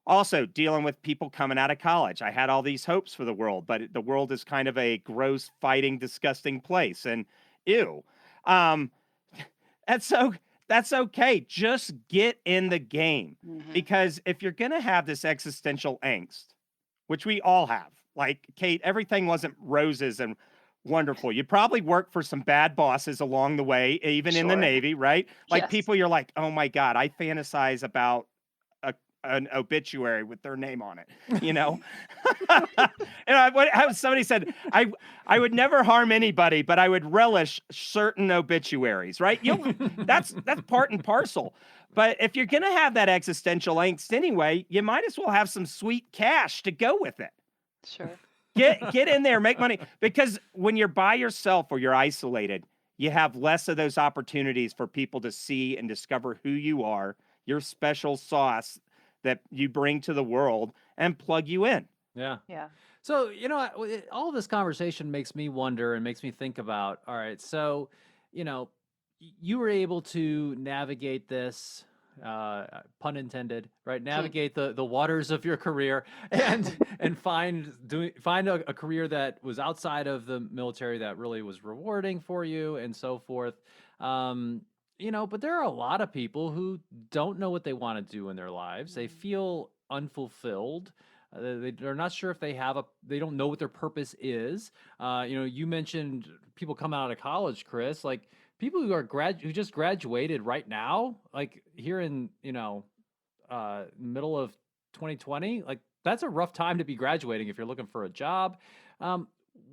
Also, dealing with people coming out of college. I had all these hopes for the world, but the world is kind of a gross, fighting, disgusting place. And ew. Um, that's so that's okay. Just get in the game. Hmm. Because if you're gonna have this existential angst, which we all have, like Kate, everything wasn't roses and wonderful. You probably worked for some bad bosses along the way, even in the Sure. Navy, right? Like Yes. people you're like, oh my God, I fantasize about an obituary with their name on it, you know? And somebody said, I would never harm anybody, but I would relish certain obituaries, right? That's part and parcel. But if you're gonna have that existential angst anyway, you might as well have some sweet cash to go with it. Sure. Get in there, make money. Because when you're by yourself or you're isolated, you have less of those opportunities for people to see and discover who you are, your special sauce that you bring to the world and plug you in. Yeah. Yeah. So, all this conversation makes me wonder and makes me think about, all right, so, you were able to navigate this, pun intended, right? Navigate the waters of your career and find a career that was outside of the military that really was rewarding for you and so forth. But there are a lot of people who don't know what they want to do in their lives. They feel unfulfilled. They're not sure if they don't know what their purpose is. You mentioned people coming out of college, Chris, like people who just graduated right now, like here in, middle of 2020, like that's a rough time to be graduating if you're looking for a job. Um,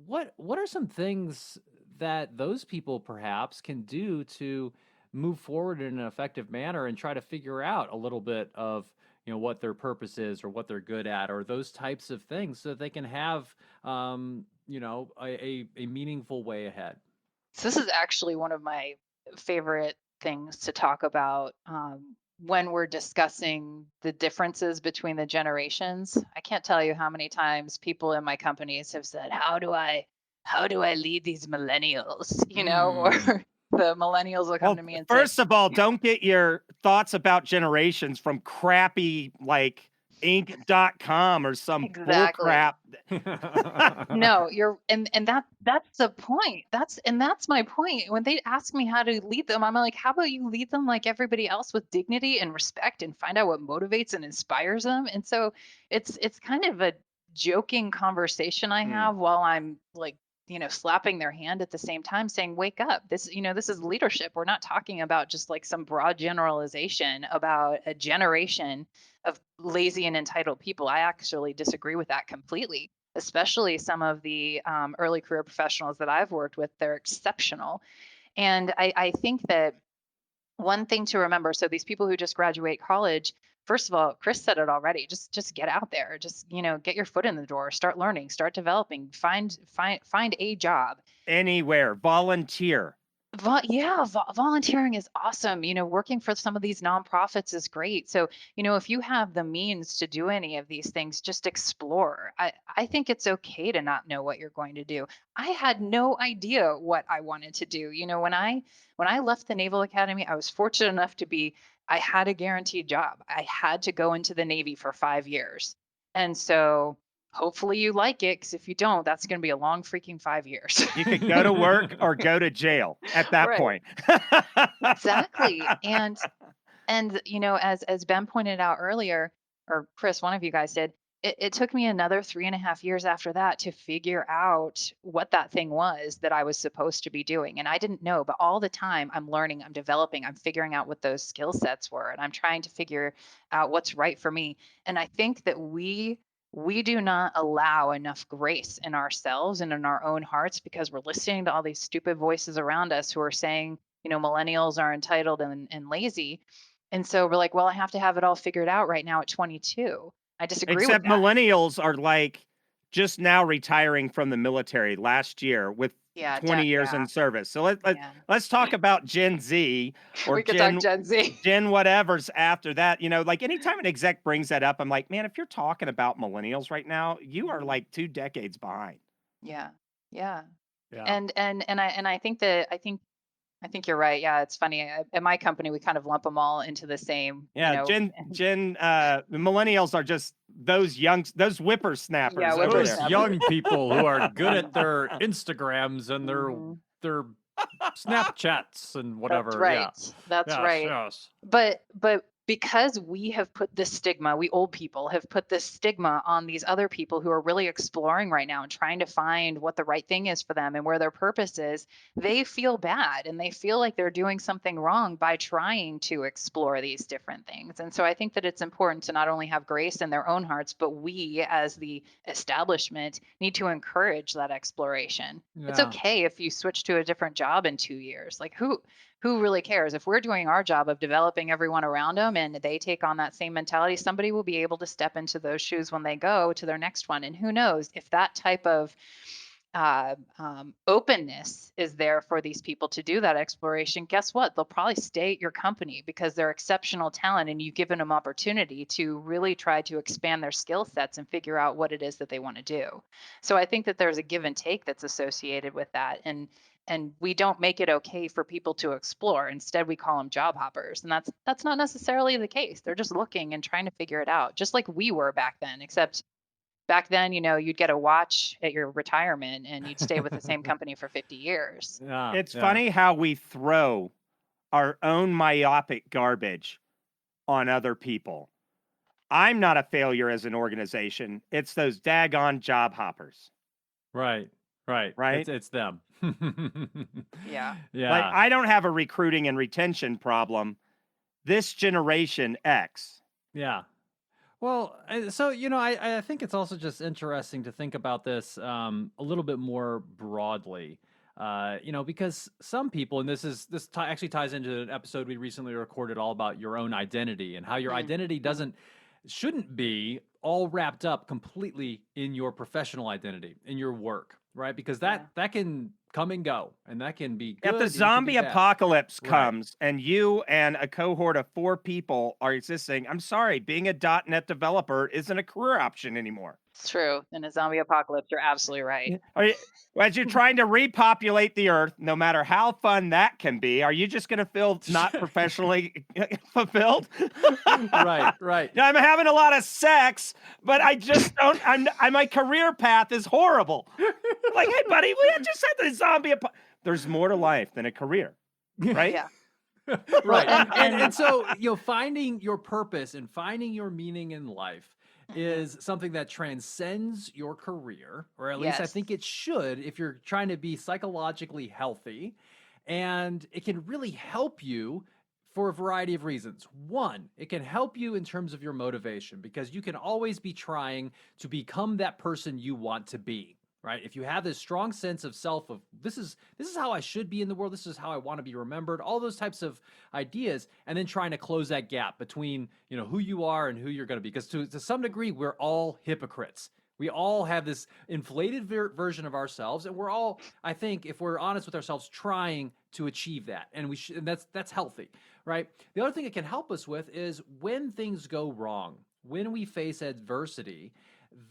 what are some things that those people perhaps can do to move forward in an effective manner and try to figure out a little bit of what their purpose is or what they're good at or those types of things so that they can have a meaningful way ahead? So this is actually one of my favorite things to talk about when we're discussing the differences between the generations. I can't tell you how many times people in my companies have said, how do I lead these millennials?" Or Mm. the millennials will come Well, to me and say, first of all, don't get your thoughts about generations from crappy like Inc.com or some bull exactly. crap. No, you're and that's the point. That's my point. When they ask me how to lead them, I'm like, how about you lead them like everybody else with dignity and respect and find out what motivates and inspires them? And so it's kind of a joking conversation I Hmm. have while I'm like, slapping their hand at the same time saying, wake up. This is leadership. We're not talking about just like some broad generalization about a generation of lazy and entitled people. I actually disagree with that completely, especially some of the early career professionals that I've worked with. They're exceptional. And I think that one thing to remember, so these people who just graduate college, first of all, Chris said it already, just get out there, just, get your foot in the door, start learning, start developing, find a job. Anywhere, volunteer. Yeah, volunteering is awesome. Working for some of these nonprofits is great. So, if you have the means to do any of these things, just explore. I think it's okay to not know what you're going to do. I had no idea what I wanted to do. When I left the Naval Academy, I was fortunate enough I had a guaranteed job. I had to go into the Navy for 5 years. And so hopefully you like it, because if you don't, that's going to be a long freaking 5 years. You could go to work or go to jail at that Right. point. Exactly. And as Ben pointed out earlier, or Chris, one of you guys did, it took me another 3.5 years after that to figure out what that thing was that I was supposed to be doing. And I didn't know, but all the time I'm learning, I'm developing, I'm figuring out what those skill sets were, and I'm trying to figure out what's right for me. And I think that we do not allow enough grace in ourselves and in our own hearts, because we're listening to all these stupid voices around us who are saying, millennials are entitled and lazy. And so we're like, well, I have to have it all figured out right now at 22. I disagree with Except that. millennials are like just now retiring from the military last year with Yeah, 20 years in service. So yeah. let's talk about Gen Z or We could talk Gen Z. Gen whatever's after that. Like anytime an exec brings that up, I'm like, man, if you're talking about millennials right now, you are like 2 decades behind. Yeah, yeah. Yeah. And I think you're right. Yeah, it's funny. At my company, we kind of lump them all into the same. Yeah, the millennials are just those whippersnappers Yeah, over there. Those young people who are good at their Instagrams and their Snapchats and whatever. That's right. Yeah. That's Yes, right. yes. But because we have put this stigma, we old people have put this stigma on these other people who are really exploring right now and trying to find what the right thing is for them and where their purpose is, they feel bad and they feel like they're doing something wrong by trying to explore these different things. And so I think that it's important to not only have grace in their own hearts, but we as the establishment need to encourage that exploration. It's Yeah. okay if you switch to a different job in 2 years. Like who really cares? If we're doing our job of developing everyone around them and they take on that same mentality, somebody will be able to step into those shoes when they go to their next one. And who knows, if that type of openness is there for these people to do that exploration, guess what? They'll probably stay at your company because they're exceptional talent and you've given them opportunity to really try to expand their skill sets and figure out what it is that they want to do. So I think that there's a give and take that's associated with that. And we don't make it okay for people to explore. Instead, we call them job hoppers. And that's not necessarily the case. They're just looking and trying to figure it out, just like we were back then, except back then, you'd get a watch at your retirement and you'd stay with the same company for 50 years. Yeah. It's funny how we throw our own myopic garbage on other people. I'm not a failure as an organization. It's those daggone job hoppers. Right. It's them. Yeah. Yeah. Like, I don't have a recruiting and retention problem. This generation X. Yeah. Well, so I think it's also just interesting to think about this a little bit more broadly, because some people, and actually ties into an episode we recently recorded all about your own identity and how your identity shouldn't be all wrapped up completely in your professional identity, in your work, right? Because that can come and go, and that can be good. If the zombie apocalypse comes and you and a cohort of 4 people are existing, I'm sorry, being a .NET developer isn't a career option anymore. It's true. In a zombie apocalypse, you're absolutely right. As you're trying to repopulate the earth, no matter how fun that can be, are you just going to feel not professionally fulfilled? Right. I'm having a lot of sex, but I just don't. My career path is horrible. Like, hey, buddy, we just had the zombie. There's more to life than a career, right? Yeah. Right. And so, finding your purpose and finding your meaning in life is something that transcends your career, or at least I think it should if you're trying to be psychologically healthy. And it can really help you for a variety of reasons. One, it can help you in terms of your motivation, because you can always be trying to become that person you want to be. right? If you have this strong sense of self, of this is how I should be in the world, this is how I want to be remembered, all those types of ideas, and then trying to close that gap between, who you are and who you're going to be, because to some degree we're all hypocrites. We all have this inflated version of ourselves, and we're all, I think, if we're honest with ourselves, trying to achieve that, and and that's healthy, right? The other thing it can help us with is when things go wrong, when we face adversity,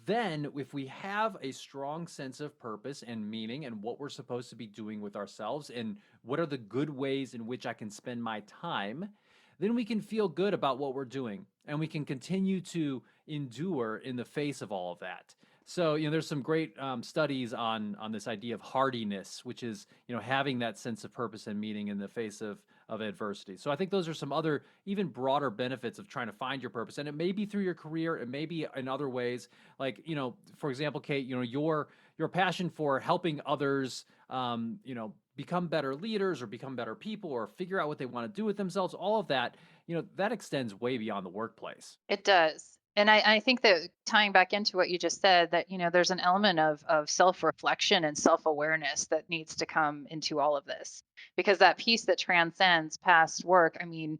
then if we have a strong sense of purpose and meaning and what we're supposed to be doing with ourselves and what are the good ways in which I can spend my time, then we can feel good about what we're doing and we can continue to endure in the face of all of that. So, there's some great studies on this idea of hardiness, which is, having that sense of purpose and meaning in the face of adversity. So I think those are some other even broader benefits of trying to find your purpose. And it may be through your career, it may be in other ways. Like, for example, Kate, your passion for helping others, become better leaders or become better people or figure out what they want to do with themselves, all of that, that extends way beyond the workplace. It does. And I think that tying back into what you just said, that, there's an element of self-reflection and self-awareness that needs to come into all of this. Because that piece that transcends past work, I mean,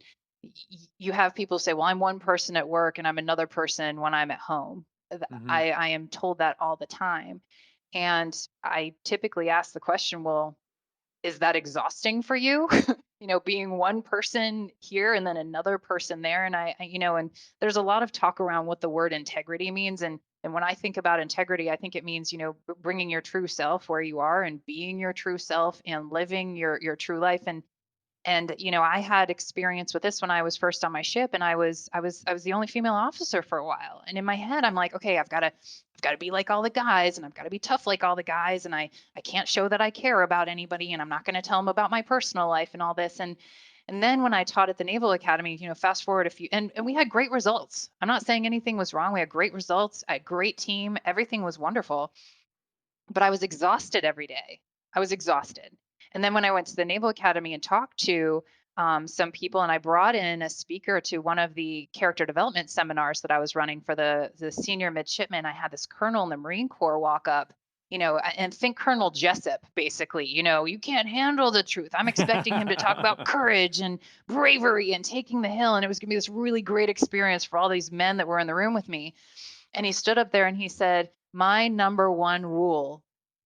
you have people say, well, I'm one person at work and I'm another person when I'm at home. Hmm. I am told that all the time. And I typically ask the question, well, is that exhausting for you? Being one person here and then another person there. And and there's a lot of talk around what the word integrity means. And when I think about integrity, I think it means, bringing your true self where you are and being your true self and living your true life. And I had experience with this when I was first on my ship, and I was the only female officer for a while. And in my head, I'm like, okay, I've got to be like all the guys, and I've got to be tough like all the guys, and I can't show that I care about anybody, and I'm not going to tell them about my personal life and all this. And then when I taught at the Naval Academy, fast forward a few, and we had great results. I'm not saying anything was wrong. We had great results, a great team, everything was wonderful, but I was exhausted every day. I was exhausted. And then when I went to the Naval Academy and talked to some people, and I brought in a speaker to one of the character development seminars that I was running for the senior midshipmen, I had this colonel in the Marine Corps walk up, and think Colonel Jessup, basically. You can't handle the truth. I'm expecting him to talk about courage and bravery and taking the hill. And it was going to be this really great experience for all these men that were in the room with me. And he stood up there and he said, my number one rule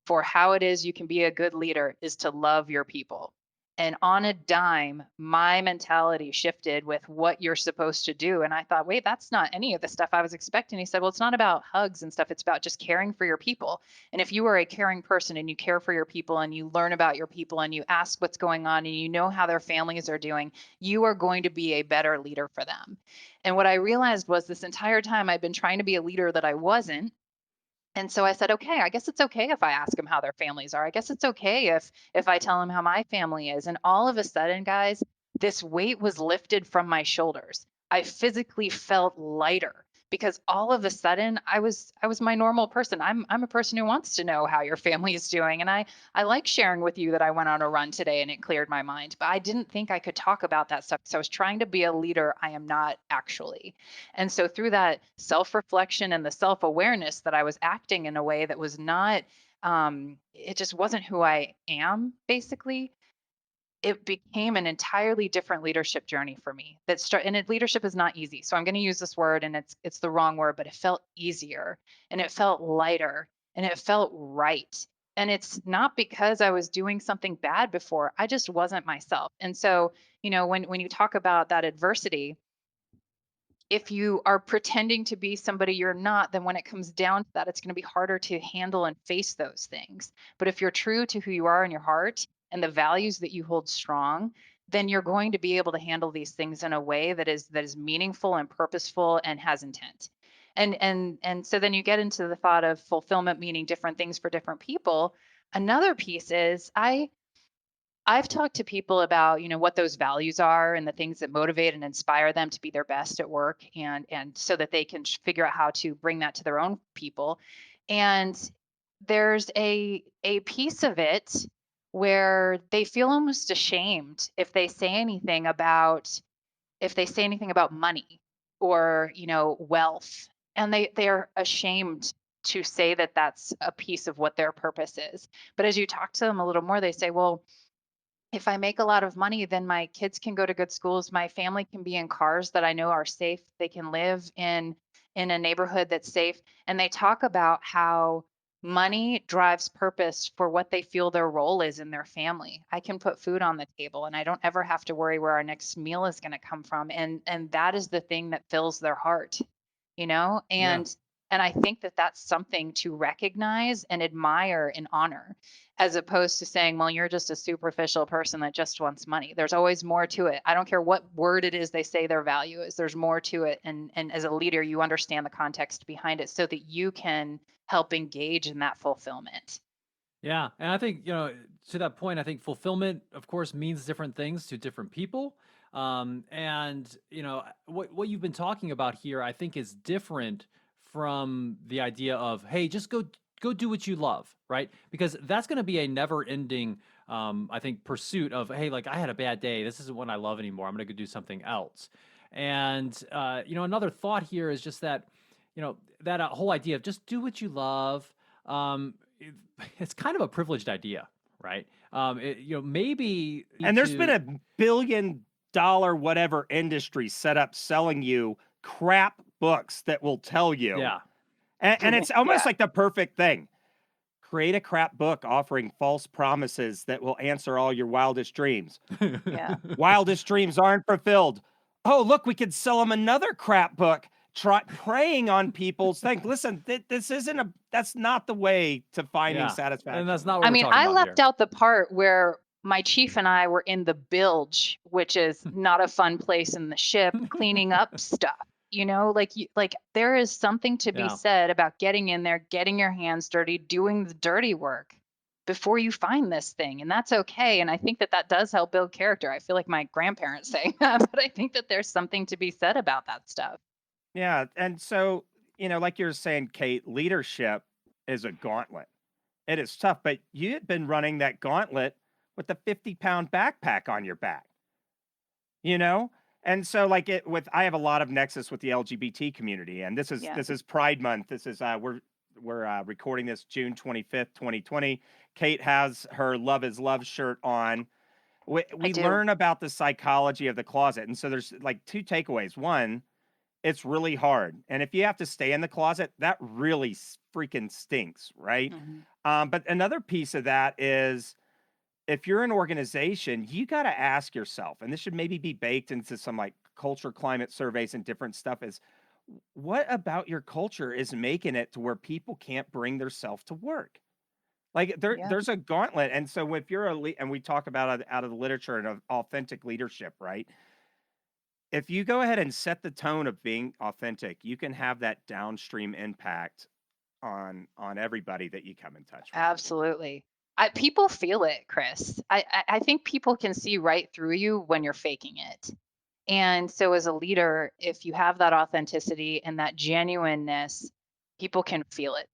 for how it is you can be a good leader is to love your people. And on a dime, my mentality shifted with what you're supposed to do. And I thought, wait, that's not any of the stuff I was expecting. He said, well, it's not about hugs and stuff. It's about just caring for your people. And if you are a caring person and you care for your people and you learn about your people and you ask what's going on and you know how their families are doing, you are going to be a better leader for them. And what I realized was this entire time I'd been trying to be a leader that I wasn't. And so I said, okay, I guess it's okay if I ask them how their families are. I guess it's okay if I tell them how my family is. And all of a sudden, guys, this weight was lifted from my shoulders. I physically felt lighter because all of a sudden I was my normal person. I'm a person who wants to know how your family is doing. And I like sharing with you that I went on a run today and it cleared my mind. But I didn't think I could talk about that stuff. So I was trying to be a leader I am not actually. And so through that self-reflection and the self-awareness that I was acting in a way that was not, it just wasn't who I am, basically. It became an entirely different leadership journey for me. Leadership is not easy. So I'm going to use this word, and it's the wrong word, but it felt easier and it felt lighter and it felt right. And it's not because I was doing something bad before. I just wasn't myself. And so, when you talk about that adversity, if you are pretending to be somebody you're not, then when it comes down to that, it's going to be harder to handle and face those things. But if you're true to who you are in your heart and the values that you hold strong, then you're going to be able to handle these things in a way that is meaningful and purposeful and has intent. And so then you get into the thought of fulfillment meaning different things for different people. Another piece is I've talked to people about, what those values are and the things that motivate and inspire them to be their best at work, and so that they can figure out how to bring that to their own people. And there's a piece of it where they feel almost ashamed if they say anything about money or, wealth. And they are ashamed to say that that's a piece of what their purpose is. But as you talk to them a little more, they say, well, if I make a lot of money, then my kids can go to good schools. My family can be in cars that I know are safe. They can live in a neighborhood that's safe. And they talk about how money drives purpose for what they feel their role is in their family. I can put food on the table and I don't ever have to worry where our next meal is going to come from. And that is the thing that fills their heart, you know? Yeah. And I think that that's something to recognize and admire and honor, as opposed to saying, well, you're just a superficial person that just wants money. There's always more to it. I don't care what word it is they say their value is, there's more to it. And as a leader, you understand the context behind it so that you can help engage in that fulfillment. Yeah, and I think, to that point, I think fulfillment, of course, means different things to different people. And what you've been talking about here, I think, is different from the idea of, hey, just go do what you love, right? Because that's going to be a never-ending, I think, pursuit of, hey, like I had a bad day. This isn't what I love anymore. I'm going to go do something else. And another thought here is just that, that whole idea of just do what you love. It's kind of a privileged idea, right? Maybe And there's been $1 billion whatever industry set up selling you crap books that will tell you. Yeah. And it's almost Yeah. like the perfect thing. Create a crap book offering false promises that will answer all your wildest dreams. Yeah. Wildest dreams aren't fulfilled. Oh, look, we could sell them another crap book. Try preying on people's things. Listen, that's not the way to finding Yeah. satisfaction. And that's not what I we're mean, talking I about left here. out the part where my chief and I were in the bilge, which is not a fun place in the ship, cleaning up stuff. Like there is something to be Yeah. said about getting in there, getting your hands dirty, doing the dirty work before you find this thing, and that's okay. And I think that that does help build character. I feel like my grandparents saying that, but I think that there's something to be said about that stuff. Yeah. And so, like you were saying, Kate, leadership is a gauntlet. It is tough, but you had been running that gauntlet with the 50-pound backpack on your back, you know? And so I have a lot of nexus with the LGBT community, and this Yeah. is Pride Month. This is we're recording this June 25th, 2020. Kate has her Love is Love shirt on. We do. learn about the psychology of the closet. And so there's like two takeaways. One, it's really hard. And if you have to stay in the closet, that really freaking stinks, right? But another piece of that is if you're an organization, you got to ask yourself, and this should maybe be baked into some like culture climate surveys and different stuff, is what about your culture is making it to where people can't bring their self to work? Like Yeah. there's a gauntlet. And so if you're and we talk about it out of the literature and of authentic leadership, right? If you go ahead and set the tone of being authentic, you can have that downstream impact on everybody that you come in touch with. Absolutely. People feel it, Chris. I think people can see right through you when you're faking it. And so, as a leader, if you have that authenticity and that genuineness, people can feel it.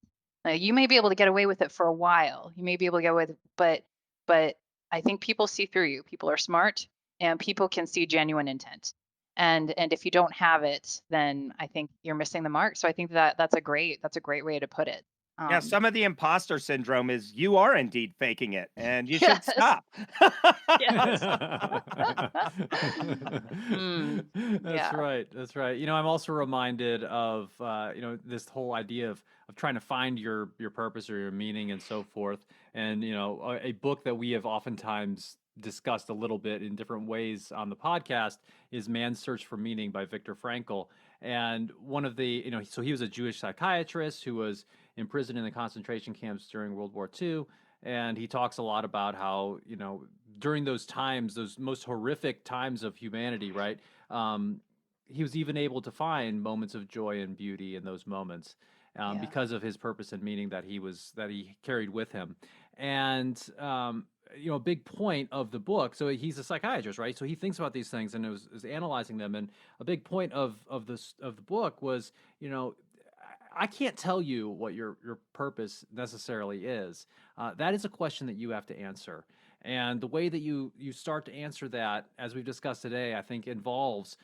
You may be able to get away with it for a while. You may be able to get away with it, but I think people see through you. People are smart, and people can see genuine intent. And if you don't have it, then I think you're missing the mark. So I think that that's a great way to put it. Yeah, some of the imposter syndrome is you are indeed faking it, and you should Yes. stop. Yes. That's Yeah. right. That's right. I'm also reminded of this whole idea of trying to find your purpose or your meaning and so forth. And a book that we have oftentimes discussed a little bit in different ways on the podcast is Man's Search for Meaning by Viktor Frankl. And one of the, so he was a Jewish psychiatrist who was imprisoned in the concentration camps during World War II. And he talks a lot about how, during those times, those most horrific times of humanity, right? He was even able to find moments of joy and beauty in those moments Yeah. because of his purpose and meaning that he carried with him. And, a big point of the book. So he's a psychiatrist, right? So he thinks about these things and is analyzing them. And a big point of the book was, I can't tell you what your purpose necessarily is. That is a question that you have to answer. And the way that you start to answer that, as we've discussed today, I think involves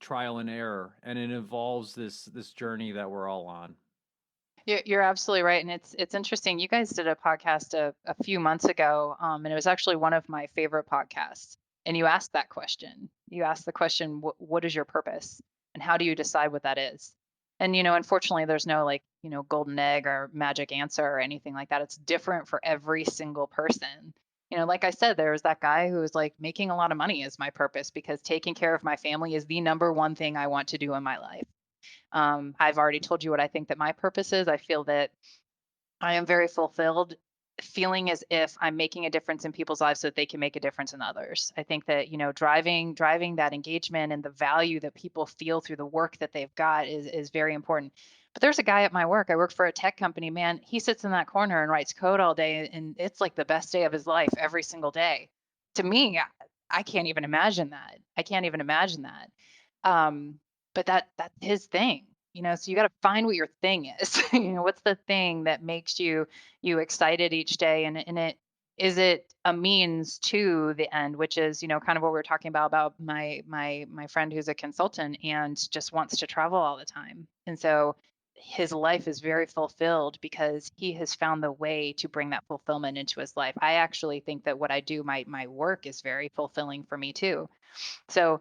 trial and error, and it involves this journey that we're all on. You're absolutely right, and it's interesting. You guys did a podcast a few months ago, and it was actually one of my favorite podcasts. And you asked that question. You asked the question, "What is your purpose, and how do you decide what that is?" And unfortunately, there's no like golden egg or magic answer or anything like that. It's different for every single person. Like I said, there was that guy who was like making a lot of money is my purpose because taking care of my family is the number one thing I want to do in my life. I've already told you what I think that my purpose is. I feel that I am very fulfilled, feeling as if I'm making a difference in people's lives so that they can make a difference in others. I think that, driving that engagement and the value that people feel through the work that they've got is very important. But there's a guy at my work. I work for a tech company, man. He sits in that corner and writes code all day, and it's like the best day of his life every single day. To me, I can't even imagine that. I can't even imagine that. But that's his thing, so you got to find what your thing is. What's the thing that makes you excited each day, and it a means to the end, which is kind of what we were talking about my friend who's a consultant and just wants to travel all the time. And so his life is very fulfilled because he has found the way to bring that fulfillment into his life. I actually think that what I do, my work, is very fulfilling for me too. So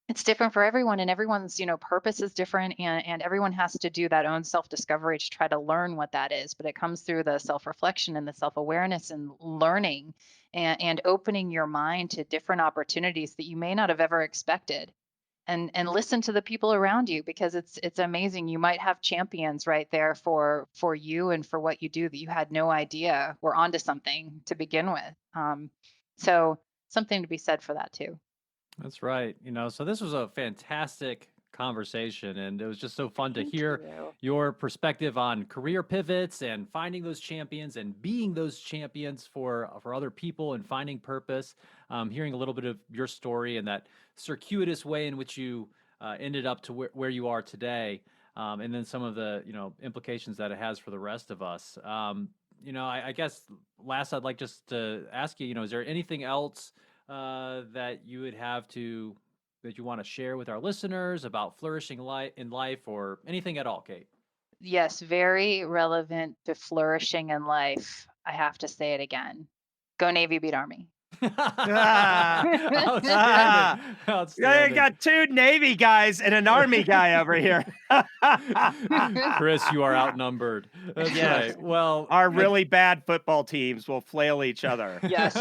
it's different for everyone, and everyone's purpose is different, and everyone has to do that own self-discovery to try to learn what that is. But it comes through the self-reflection and the self-awareness and learning and opening your mind to different opportunities that you may not have ever expected, and listen to the people around you, because it's amazing. You might have champions right there for you and for what you do that you had no idea were onto something to begin with. So something to be said for that too. That's right. So this was a fantastic conversation, and it was just so fun to Thank hear you. your perspective on career pivots and finding those champions and being those champions for other people and finding purpose. Hearing a little bit of your story and that circuitous way in which you ended up to where you are today, and then some of the implications that it has for the rest of us. I guess last I'd like just to ask you, is there anything else that you would have that you want to share with our listeners about flourishing in life, or anything at all, Kate? Yes, very relevant to flourishing in life. I have to say it again. Go Navy, beat Army. Ah, Outstanding. yeah, you Outstanding. got two Navy guys and an Army guy over here. Chris, you are outnumbered. That's Yes. right. Well, Our really bad football teams will flail each other. Yes.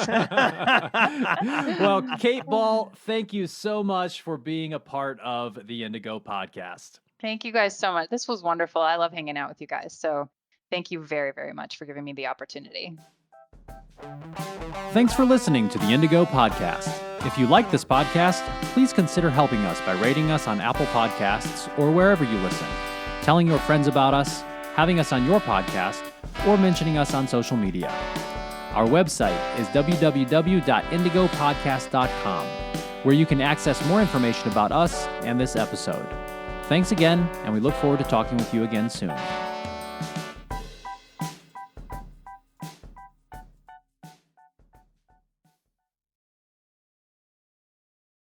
well, Kate Ball, thank you so much for being a part of the Indigo podcast. Thank you guys so much. This was wonderful. I love hanging out with you guys. So thank you very, very much for giving me the opportunity. Thanks for listening to the Indigo Podcast. If you like this podcast, please consider helping us by rating us on Apple Podcasts or wherever you listen, telling your friends about us, having us on your podcast, or mentioning us on social media. Our website is www.indigopodcast.com, where you can access more information about us and this episode. Thanks again, and we look forward to talking with you again soon.